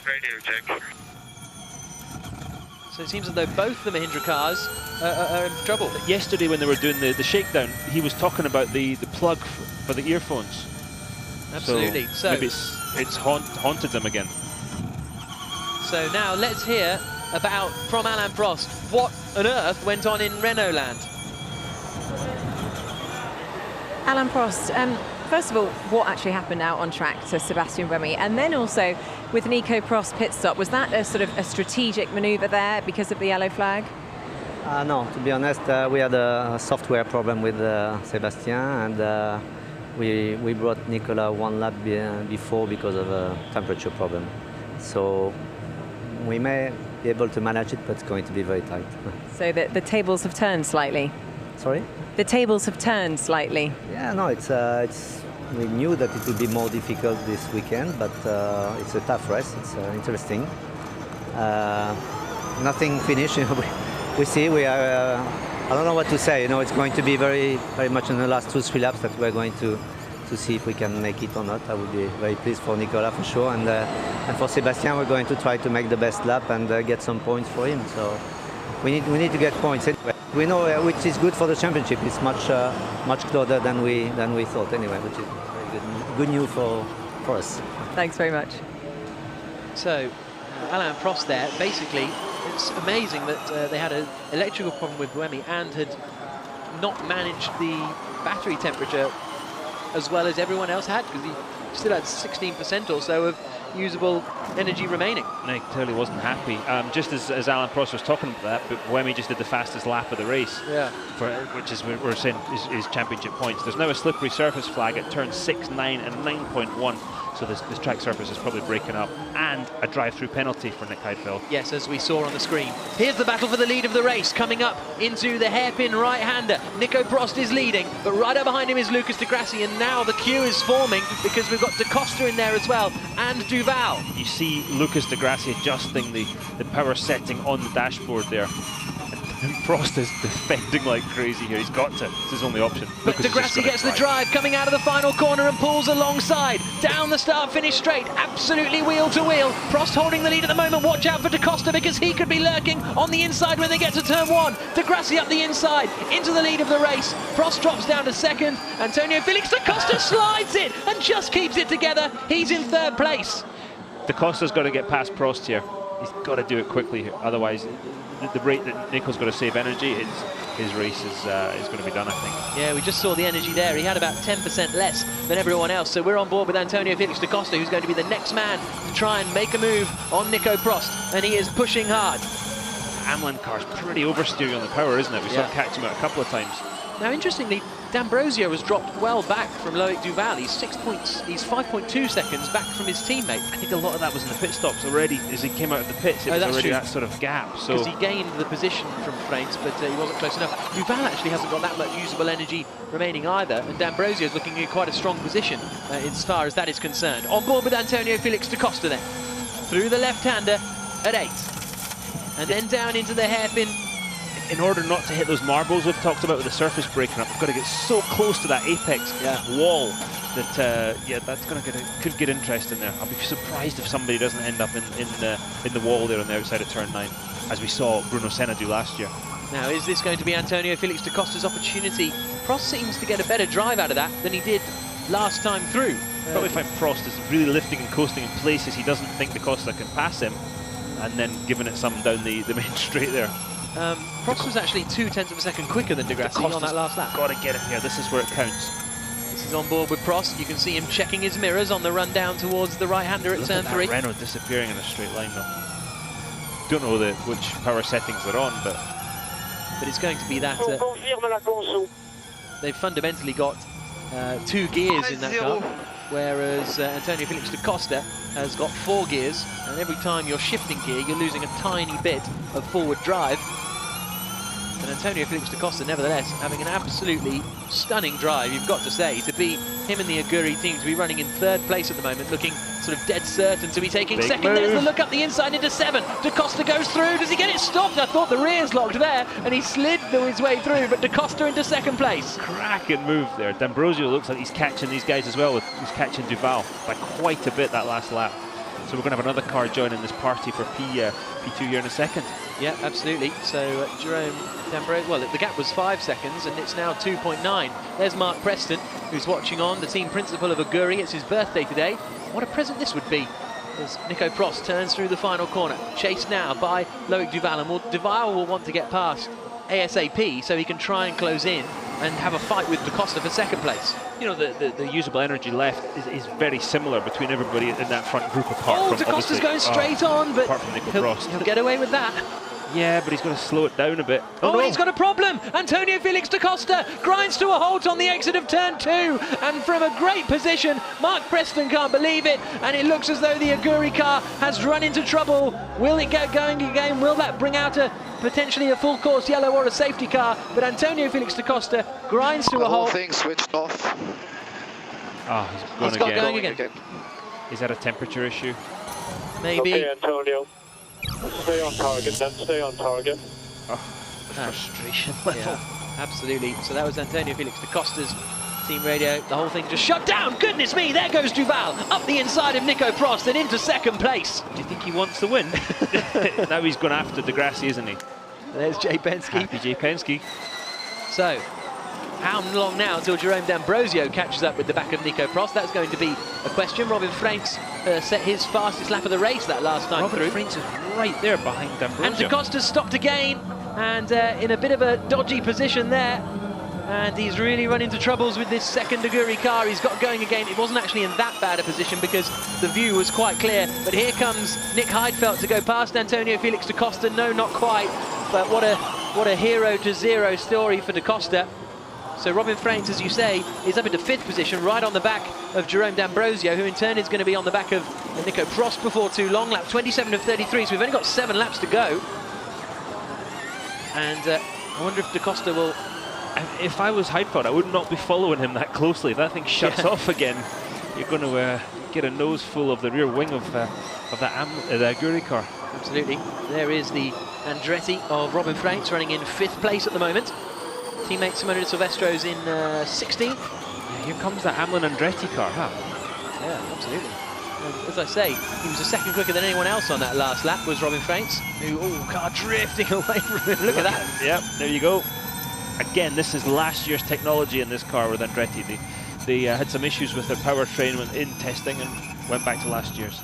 So it seems as though both the Mahindra cars are in trouble. Yesterday when they were doing the shakedown, he was talking about the plug for the earphones. Absolutely. So maybe it's haunted them again. So now let's hear about, from Alain Prost, what on earth went on in Renault land. Alain Prost, first of all, what actually happened out on track to Sebastian Buemi, and then also with Nico Prost pit stop, was that a sort of a strategic manoeuvre there because of the yellow flag? No, to be honest, we had a software problem with Sebastian, and we brought Nicola one lap before because of a temperature problem. So we may be able to manage it, but it's going to be very tight. So the tables have turned slightly? Sorry? The tables have turned slightly. Yeah, no, it's we knew that it would be more difficult this weekend, but it's a tough race. It's interesting. Nothing finished. We see. We are. I don't know what to say. You know, it's going to be very much in the last 2-3 laps that we're going to to see if we can make it or not. I would be very pleased for Nicolas for sure, and for Sébastien, we're going to try to make the best lap and get some points for him. So we need to get points anyway. We know which is good for the championship. It's much closer than we thought anyway, which is very good news for us. Thanks very much. So, Alain Prost there, basically, it's amazing that they had an electrical problem with Buemi and had not managed the battery temperature as well as everyone else had, because he still had 16% or so of usable energy remaining. No, he clearly wasn't happy. Just as Alain Prost was talking about that, but Buemi just did the fastest lap of the race, which is, we're saying, is championship points. There's now a slippery surface flag at turns 6, 9 and 9.1. So this track surface is probably breaking up, and a drive-through penalty for Nick Heidfeld. Yes, as we saw on the screen. Here's the battle for the lead of the race, coming up into the hairpin right-hander. Nico Prost is leading, but right up behind him is Lucas de Grassi, and now the queue is forming because we've got Da Costa in there as well, and Duval. You see Lucas de Grassi adjusting the power setting on the dashboard there. And Prost is defending like crazy here. He's got to. It's his only option. But de Grassi gets the drive, coming out of the final corner and pulls alongside. Down the start-finish straight, absolutely wheel to wheel. Prost holding the lead at the moment. Watch out for Da Costa because he could be lurking on the inside when they get to turn 1. De Grassi up the inside, into the lead of the race. Prost drops down to second. Antonio Felix Da Costa slides it and just keeps it together. He's in third place. Da Costa's got to get past Prost here. He's got to do it quickly here. Otherwise, the rate that Nico's got to save energy, his race is going to be done, I think. Yeah, we just saw the energy there. He had about 10% less than everyone else. So we're on board with Antonio Felix da Costa, who's going to be the next man to try and make a move on Nico Prost. And he is pushing hard. Amlin car's pretty oversteering on the power, isn't it? We saw it catch him out a couple of times. Now, interestingly, D'Ambrosio has dropped well back from Loic Duval. He's 5.2 seconds back from his teammate. I think a lot of that was in the pit stops already. As he came out of the pits, it was already that sort of gap. So because he gained the position from Frates, but he wasn't close enough. Duval actually hasn't got that much usable energy remaining either, and D'Ambrosio is looking in quite a strong position as far as that is concerned. On board with Antonio Felix da Costa then, through the left-hander at 8, and then down into the hairpin. In order not to hit those marbles we've talked about with the surface breaking up, we've got to get so close to that apex wall that that's going to could get interesting there. I'll be surprised if somebody doesn't end up in the wall there on the outside of turn 9, as we saw Bruno Senna do last year. Now, is this going to be Antonio Felix da Costa's opportunity? Prost seems to get a better drive out of that than he did last time through. Probably find Prost is really lifting and coasting in places he doesn't think da Costa can pass him, and then giving it some down the main straight there. Prost was actually 0.2 of a second quicker than de Grassi on that last lap. Got to get him here. This is where it counts. This is on board with Prost. You can see him checking his mirrors on the run down towards the right-hander at turn 3. Renault disappearing in a straight line though. Don't know which power settings they're on, but it's going to be that. They've fundamentally got 2 gears in that car, whereas Antonio Felix da Costa has got 4 gears, and every time you're shifting gear, you're losing a tiny bit of forward drive. And Antonio Felix da Costa, nevertheless, having an absolutely stunning drive, you've got to say, to be him and the Aguri team to be running in 3rd place at the moment, looking sort of dead certain to be taking Big 2nd. move. There's the look up the inside into 7. Da Costa goes through. Does he get it stopped? I thought the rear's locked there, and he slid his way through, but Da Costa into 2nd place. Cracking move there. D'Ambrosio looks like he's catching these guys as well. He's catching Duval by quite a bit that last lap. So we're going to have another car joining this party for P2 here in a second. Yeah, absolutely. So Jerome D'Ambrosio, well, the gap was 5 seconds, and it's now 2.9. There's Mark Preston, who's watching on, the team principal of Aguri. It's his birthday today. What a present this would be. As Nico Prost turns through the final corner, chased now by Loic Duval, and Duval will want to get past ASAP so he can try and close in and have a fight with Da Costa for 2nd place. You know, the usable energy left is very similar between everybody in that front group, apart from Da Costa's going straight on, but apart from Nico Prost. He'll get away with that. Yeah, but he's going to slow it down a bit. Oh, he's got a problem! Antonio Felix da Costa grinds to a halt on the exit of turn 2, and from a great position, Mark Preston can't believe it, and it looks as though the Aguri car has run into trouble. Will it get going again? Will that bring out potentially a full course yellow or a safety car? But Antonio Felix da Costa grinds to a halt. The whole thing switched off. Oh, he's going again. Is that a temperature issue? Maybe. Okay, Antonio. Stay on target then, stay on target. Oh, the frustration level. Yeah, absolutely. So that was Antonio Felix da Costa's Team radio, the whole thing just shut down. Goodness me, there goes Duval up the inside of Nico Prost and into second place. Do you think he wants to win? Now he's going after Degrassi, isn't he? There's Jay Penske. Happy Jay Penske. So, how long now until Jerome D'Ambrosio catches up with the back of Nico Prost? That's going to be a question. Robin Franks set his fastest lap of the race that last time through. Robin Franks is right there behind D'Ambrosio. And DaCosta's stopped again, and in a bit of a dodgy position there. And he's really run into troubles with this second Aguri car. He's got going again. It wasn't actually in that bad a position because the view was quite clear. But here comes Nick Heidfeld to go past Antonio Felix DaCosta. No, not quite. But what a hero to zero story for DaCosta. So Robin Franks, as you say, is up into 5th position, right on the back of Jerome D'Ambrosio, who in turn is going to be on the back of Nico Prost before too long. Lap 27 of 33, so we've only got 7 laps to go. And I wonder if DaCosta will... If I was Heidfeld, I would not be following him that closely. If that thing shuts off again, you're going to get a nose full of the rear wing of the Aguri car. Absolutely. There is the Andretti of Robin Franks running in 5th place at the moment. Teammate Simone de Silvestro's in 16th. Yeah, here comes the Hamlin Andretti car, huh? Yeah, absolutely. And as I say, he was a second quicker than anyone else on that last lap, was Robin Franks, who, car drifting away from him. Look at that. Yep, there you go. Again, this is last year's technology in this car with Andretti. They had some issues with their powertrain in testing and went back to last year's.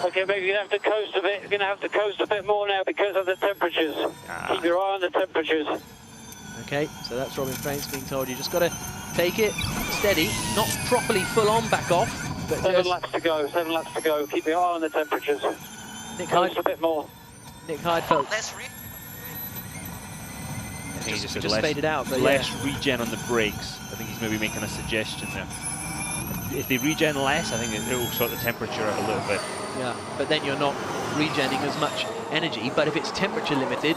Okay, maybe you're going to have to coast a bit. You're going to have to coast a bit more now because of the temperatures. Keep your eye on the temperatures. Okay, so that's Robin Franks being told you just got to take it steady, not properly full on back off. But 7 laps to go, 7 laps to go. Keep your eye on the temperatures. Coast a bit more. Nick Heidfeld. I think he just faded out, but less regen on the brakes. I think he's maybe making a suggestion there. If they regen less, I think it will sort the temperature out a little bit. Yeah, but then you're not regenning as much energy. But if it's temperature limited,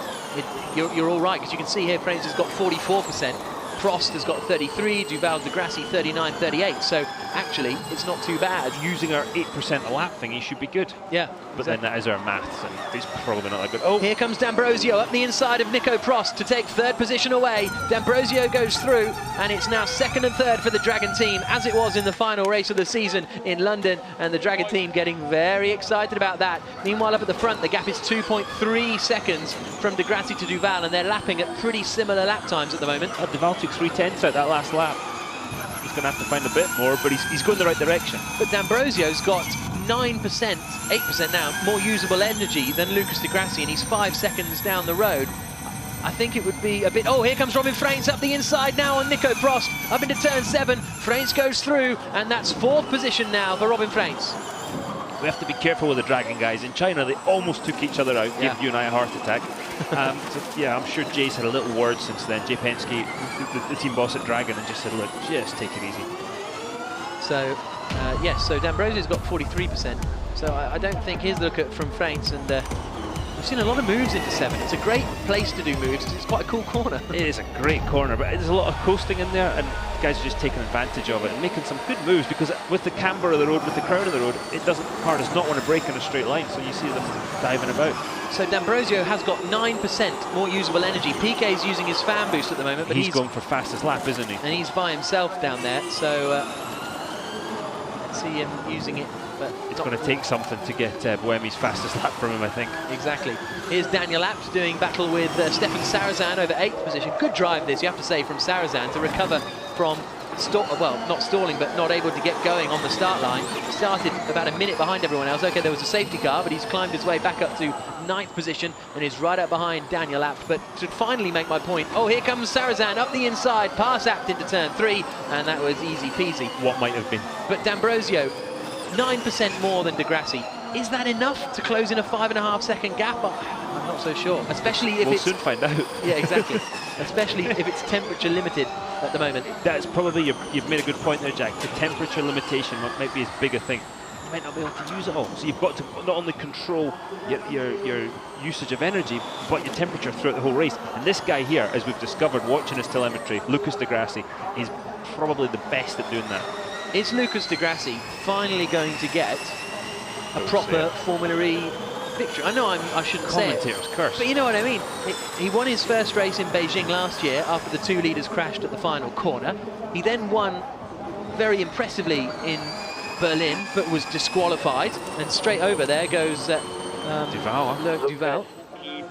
you're all right, because you can see here Franks has got 44%. Prost has got 33, Duval Degrassi 39, 38. So actually, it's not too bad. Using our 8% a lap thing, he should be good. Yeah. But then that is our maths, and it's probably not that good. Oh, here comes D'Ambrosio up the inside of Nico Prost to take 3rd position away. D'Ambrosio goes through, and it's now 2nd and 3rd for the Dragon team, as it was in the final race of the season in London, and the Dragon team getting very excited about that. Meanwhile, up at the front, the gap is 2.3 seconds from Degrassi to Duval, and they're lapping at pretty similar lap times at the moment. Duval took 3/10 out that last lap. He's going to have to find a bit more, but he's going the right direction. But D'Ambrosio's got 9%, 8% now, more usable energy than Lucas Degrassi, and he's 5 seconds down the road. I think it would be a bit... Oh, here comes Robin Franks up the inside now on Nico Prost, up into turn 7. Franks goes through, and that's 4th position now for Robin Franks. We have to be careful with the Dragon guys. In China, they almost took each other out, gave you and I a heart attack. So, yeah, I'm sure Jay's had a little word since then. Jay Penske, the team boss at Dragon, and just said, look, just take it easy. So, yes, so D'Ambrosio's got 43%. So I don't think his look at from Franks, and we've seen a lot of moves into 7. It's a great place to do moves. It's quite a cool corner. It is a great corner, but there's a lot of coasting in there, and guys are just taking advantage of it and making some good moves, because with the camber of the road, with the crown of the road, car does not want to brake in a straight line, so you see them diving about. So D'Ambrosio has got 9% more usable energy. Piquet's using his fan boost at the moment, but he's going for fastest lap, isn't he? And he's by himself down there, so let's see him using it. But it's going to take something to get Buemi's fastest lap from him, I think. Exactly. Here's Daniel Abt doing battle with Stefan Sarazan over 8th position. Good drive this, you have to say, from Sarazan to recover from, not stalling, but not able to get going on the start line. Started about a minute behind everyone else. Okay, there was a safety car, but he's climbed his way back up to 9th position and is right up behind Daniel Abt. But to finally make my point, oh, here comes Sarazan up the inside, past Abt into turn 3, and that was easy peasy. What might have been. But D'Ambrosio, 9% more than Degrassi. Is that enough to close in a 5.5 second gap? I'm not so sure, especially if we'll soon find out. Yeah, exactly. Especially if it's temperature limited at the moment. That's probably, you've made a good point there, Jack. The temperature limitation might be as big a thing. You might not be able to use it all. So you've got to not only control your usage of energy, but your temperature throughout the whole race. And this guy here, as we've discovered watching his telemetry, Lucas Degrassi, is probably the best at doing that. Is Lucas Degrassi finally going to get a proper Formula E victory. I know I shouldn't say it, Commentator's curse. but you know what I mean. He won his first race in Beijing last year after the 2 leaders crashed at the final corner. He then won very impressively in Berlin, but was disqualified. And straight over there goes Duval. Loic Duval.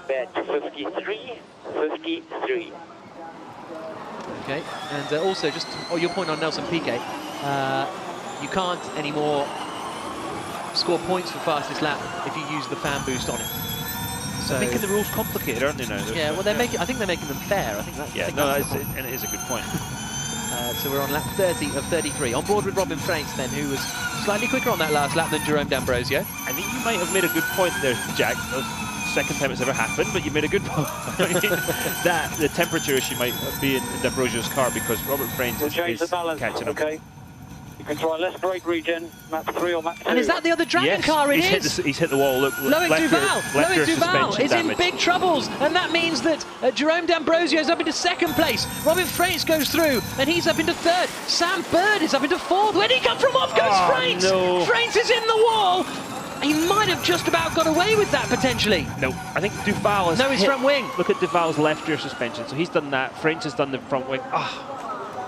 Bet 53. Okay, and also just your point on Nelson Piquet, you can't anymore score points for fastest lap if you use the fan boost on it. So They're making the rules complicated, aren't they now? yeah, well, I think they're making them fair. I think that. Yeah, no, and it is a good point. So we're on lap 30 of 33. On board with Robin Freinz then, who was slightly quicker on that last lap than Jerome D'Ambrosio. I think you might have made a good point there, Jack. Second time it's ever happened, but you made a good point. That the temperature issue might be in D'Ambrosio's car because Robert Freinz is catching up. Okay. You can try left brake regen, map 3 or map 2. And is that the other Dragon Yes, car? It he's is. he's hit the wall. Look, Loic Duval. Loic Duval is in big troubles, and that means that Jerome D'Ambrosio is up into second place. Robin Freinz goes through, and he's up into third. Sam Bird is up into fourth. Where did he come from? Off goes Freinz. No. Freinz is in the wall. He might have just about got away with that potentially. No, I think Duval has No, his hit, front wing. Look at Duval's left rear suspension. So he's done that. Freinz has done the front wing.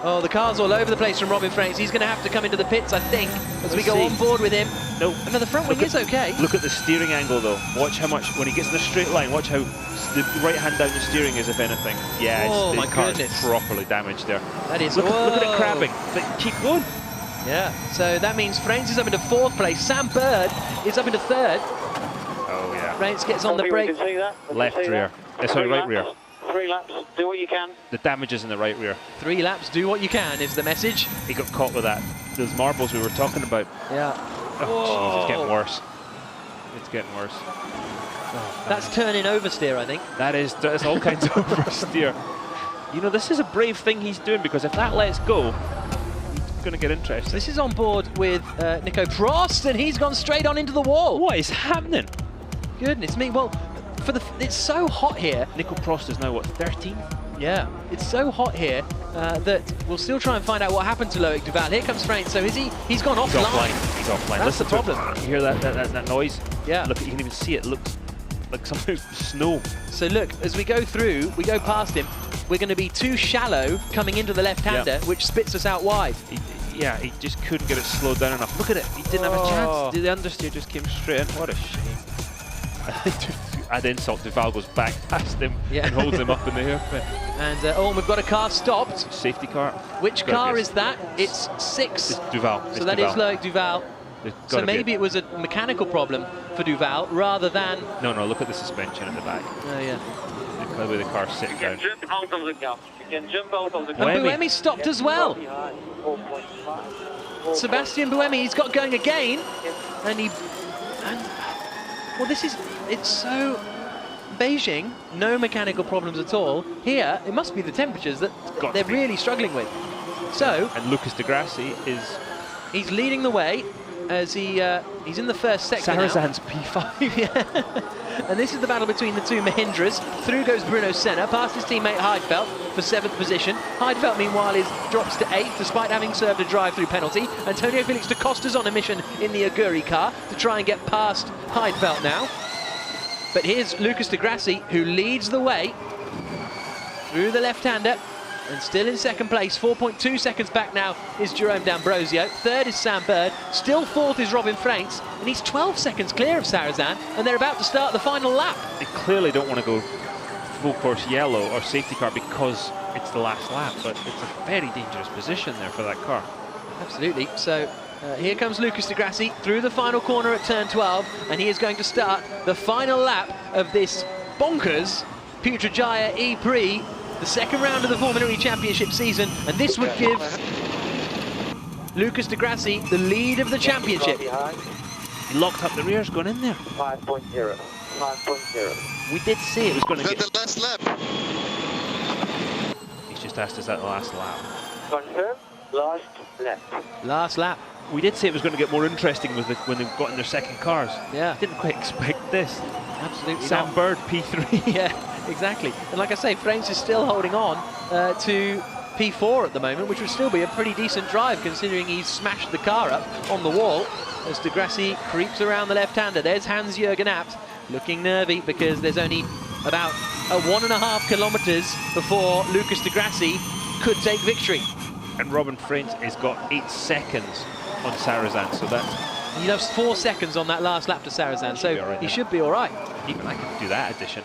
Oh, the car's all over the place from Robin Freinz. He's going to have to come into the pits, I think, as we Let's go see. on board with him. No. No, the front wing is okay. Look at the steering angle though. Watch how much, when he gets in a straight line, watch how the right hand down the steering is, if anything. Yeah, Oh, my the car goodness. is properly damaged there. That is. Look at it Whoa. crabbing. But keep going. Yeah, so that means Freinz is up into fourth place. Sam Bird is up into third. Oh yeah. Freinz gets on the We brake. can see that. We can Left see rear. that. Sorry, 3 right laps. rear. 3 laps. Do what you can. The damage is in the right rear. 3 laps, do what you can is the message. He got caught with that. Those marbles we were talking about. Yeah. Oh, jeez, it's getting worse. It's getting worse. That's turning oversteer, I think. That's all kinds of oversteer. You know, this is a brave thing he's doing because if that lets go, it's going to get interesting. This is on board with Nico Prost, and he's gone straight on into the wall. What is happening? Goodness me. Well, it's so hot here. Nico Prost is now, what, 13? Yeah, it's so hot here that we'll still try and find out what happened to Loic Duval. Here comes Freinz. So is he? He's gone He's offline. offline. He's offline. That's Listen the to it. problem. You hear that noise? Yeah. Look, you can even see it. Looks like something snow. So look, as we go through, we go past him. We're going to be too shallow coming into the left-hander, which spits us out wide. He just couldn't get it slowed down enough. Look at it. He didn't have a chance. The understeer just came straight in. What a shame. Add insult, Duval goes back past him and holds him up in the air. And we've got a car stopped. Safety car. Which car is that? It's 6. It's Duval. So that is Loic Duval. There's So gotta be maybe it was a mechanical problem for Duval rather than... No, look at the suspension at the back. Oh, yeah. The way the car's sitting You can down. jump out of the car. You can jump out of the car. And Buemi. Buemi stopped as well. Sebastian Buemi, he's got going again. Well, it's so... Beijing, no mechanical problems at all. Here, it must be the temperatures that they're really struggling with. So... And Lucas Di Grassi is... He's leading the way as he's in the first sector now. Sarrazan's P5. Yeah. And this is the battle between the two Mahindras. Through goes Bruno Senna, past his teammate Heidfeld for 7th position. Heidfeld, meanwhile, drops to 8th, despite having served a drive-through penalty. Antonio Felix da Costa's on a mission in the Aguri car to try and get past Heidfeld now. But here's Lucas Di Grassi, who leads the way through the left-hander. And still in second place, 4.2 seconds back now is Jerome D'Ambrosio. Third is Sam Bird. Still fourth is Robin Freinz. And he's 12 seconds clear of Sarrazin. And they're about to start the final lap. They clearly don't want to go full course yellow or safety car because it's the last lap. But it's a very dangerous position there for that car. Absolutely. So here comes Lucas Di Grassi through the final corner at turn 12. And he is going to start the final lap of this bonkers Putrajaya ePrix, the second round of the Formula E Championship season, and this would give Lucas Di Grassi the lead of the championship. He locked up the rears going in there. 5.0. 5.0. We did say it was going to Is get... that the last lap? He's just asked us that the last lap. Confirm. Last lap. Last lap. We did say it was going to get more interesting with when they got in their second cars. Yeah. Didn't quite expect this. Absolutely Sam not. Bird, P3. Yeah, exactly. And like I say, Freinz is still holding on to P4 at the moment, which would still be a pretty decent drive considering he's smashed the car up on the wall as Di Grassi creeps around the left-hander. There's Hans-Jürgen Abt looking nervy because there's only about 1.5 kilometers before Lucas de Grassi could take victory. And Robin Frantz has got 8 seconds on Sarrazin, so that's... He lost 4 seconds on that last lap to Sarrazin, so right he then. should be all right. Even I could do that addition.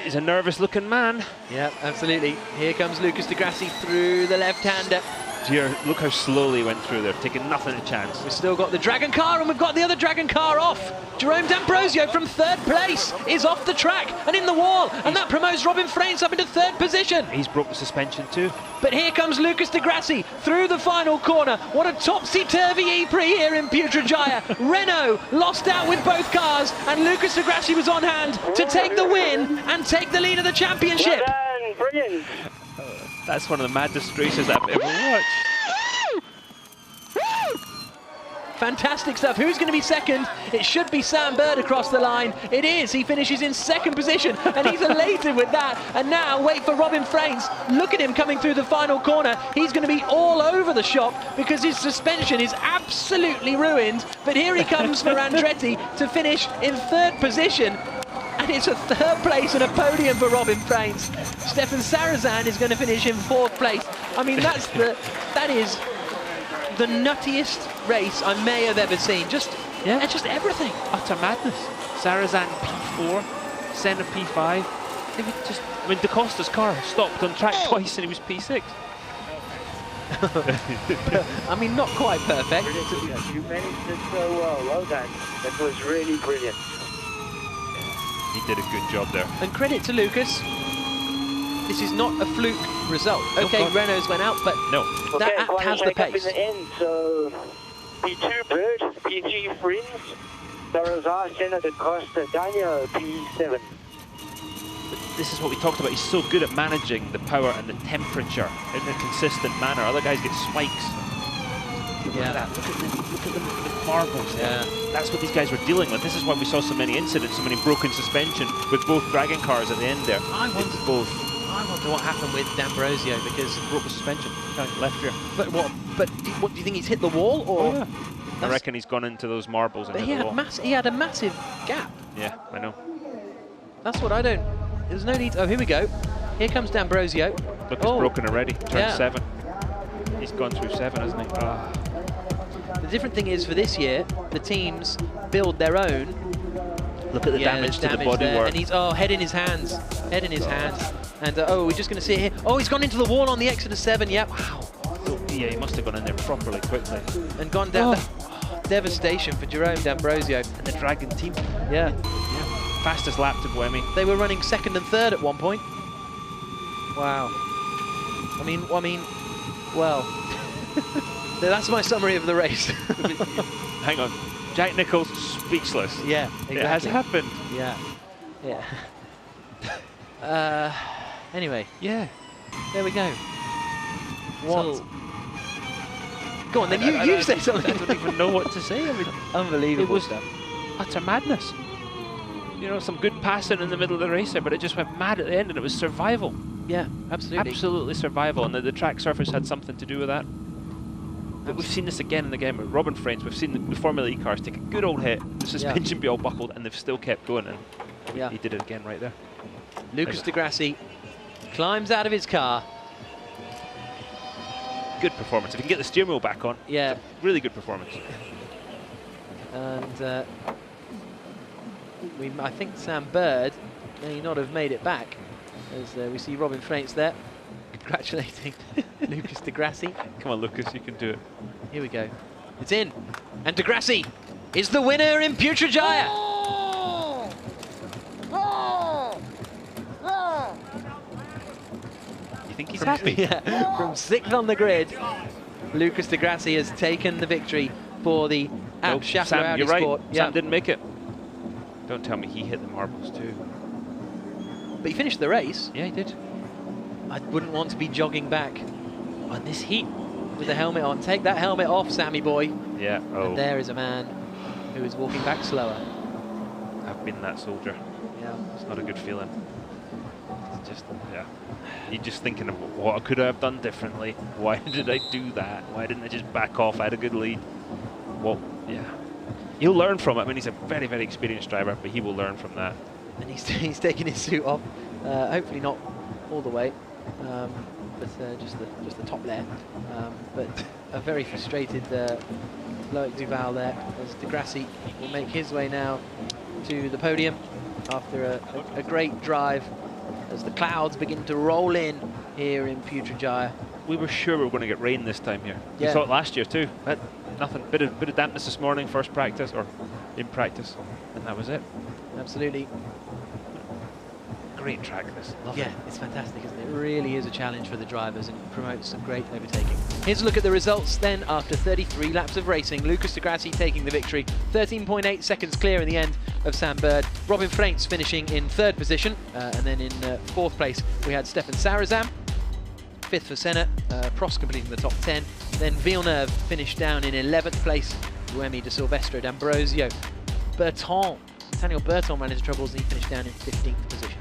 He's a nervous-looking man. Yeah, absolutely. Here comes Lucas de Grassi through the left-hander. Here, look how slowly he went through there, taking nothing a chance. We've still got the Dragon car, and we've got the other Dragon car off. Jerome D'Ambrosio from 3rd place is off the track and in the wall, and that promotes Robin Frantz up into 3rd position. He's broke the suspension too. But here comes Lucas de Grassi through the final corner. What a topsy-turvy ePrix here in Putrajaya. Renault lost out with both cars, and Lucas de Grassi was on hand to take the win and take the lead of the championship. Well done, brilliant. That's one of the maddest races I've ever watched. Fantastic stuff. Who's going to be second? It should be Sam Bird across the line. It is. He finishes in 2nd position, and he's elated with that. And now, wait for Robin Frantz. Look at him coming through the final corner. He's going to be all over the shop because his suspension is absolutely ruined. But here he comes for Andretti to finish in 3rd position. And it's a 3rd place and a podium for Robin Frantz. Stefan Sarrazin is going to finish in 4th place. I mean, that is the nuttiest race I may have ever seen. Just everything. Utter madness. Sarrazin P4, Senna P5. I mean, Da Costa's car stopped on track twice and he was P6. I mean, not quite perfect. You managed it so well. Well done. That was really brilliant. He did a good job there. And credit to Lucas. This is not a fluke result. Okay, Renault's went out, but no. that has the pace. In the end, so P2 Bird, P3 Frantz, Sarrazin, Senna, Da Costa, Daniel, P7. But this is what we talked about. He's so good at managing the power and the temperature in a consistent manner. Other guys get spikes. Look at that. Look at the marbles. Yeah. That's what these guys were dealing with. This is why we saw so many incidents, so many broken suspension with both Dragon cars at the end there. I wonder what happened with D'Ambrosio because broke the suspension, left rear. But what do you think he's hit the wall or? Oh, yeah. I reckon he's gone into those marbles and But hit the wall. he had a massive gap. Yeah, I know. That's what I don't. There's no need. Oh, here we go. Here comes D'Ambrosio. Look, it's broken already. Turn 7. He's gone through 7, hasn't he? Oh. The different thing is for this year, the teams build their own. Look at the damage to the bodywork. And he's head in his hands. Head in his hands. And we're just going to see it here. Oh, he's gone into the wall on the Exodus 7. Yep. Wow. Yeah, he must have gone in there properly, quickly. And gone down. Devastation for Jerome D'Ambrosio. And the Dragon team. Yeah. Fastest lap to Buemi. They were running 2nd and 3rd at one point. Wow. I mean, well, that's my summary of the race. Hang on. Jack Nicholls speechless. Yeah, exactly. It has happened. Yeah. Anyway. Yeah. There we go. What? So, go on, then you say something. I don't even know what to say. I mean, unbelievable it was stuff. Utter madness. You know, some good passing in the middle of the race there, but it just went mad at the end, and it was survival. Yeah, absolutely. Absolutely survival, and the track surface had something to do with that. But we've seen this again and again with Robin Frantz. We've seen the Formula E cars take a good old hit, the suspension be all buckled, and they've still kept going, and he did it again right there. Lucas de Grassi climbs out of his car. Good performance. If you can get the steering wheel back on, yeah, really good performance. And I think Sam Bird may not have made it back, as we see Robin Frantz there congratulating Lucas de Grassi. Come on, Lucas, you can do it. Here we go. It's in, and de Grassi is the winner in Putrajaya. You think he's happy? Yeah, from 6th on the grid, Lucas de Grassi has taken the victory for the Sam, you're right. Sport. Sam didn't make it. Don't tell me he hit the marbles too. But he finished the race. Yeah, he did. I wouldn't want to be jogging back on this heat with the helmet on. Take that helmet off, Sammy boy. Yeah. Oh. And there is a man who is walking back slower. I've been that soldier. Yeah. It's not a good feeling. It's just, yeah. You're just thinking of what could I have done differently? Why did I do that? Why didn't I just back off? I had a good lead. Well, yeah. He'll learn from it. I mean, he's a very, very experienced driver, but he will learn from that. And he's taking his suit off. Hopefully not all the way, but just the top layer. But a very frustrated Loic Duval there, as Di Grassi will make his way now to the podium after a great drive as the clouds begin to roll in here in Putrajaya. We were sure we were going to get rain this time here. We Yeah. thought last year too. But nothing. Bit of dampness this morning, first practice or in practice, and that was it. Absolutely. Great track this. Love Yeah, it. it's fantastic, isn't it? It really is a challenge for the drivers and promotes some great overtaking. Here's a look at the results then after 33 laps of racing. Lucas Di Grassi taking the victory, 13.8 seconds clear in the end of Sam Bird. Robin Freins finishing in 3rd position, and then in 4th place we had Stefan Sarazam. 5th for Senna, Prost completing the top 10. Then Villeneuve finished down in 11th place. Buemi, De Silvestro, D'Ambrosio, Berton. Daniel Berton ran into troubles and he finished down in 15th position.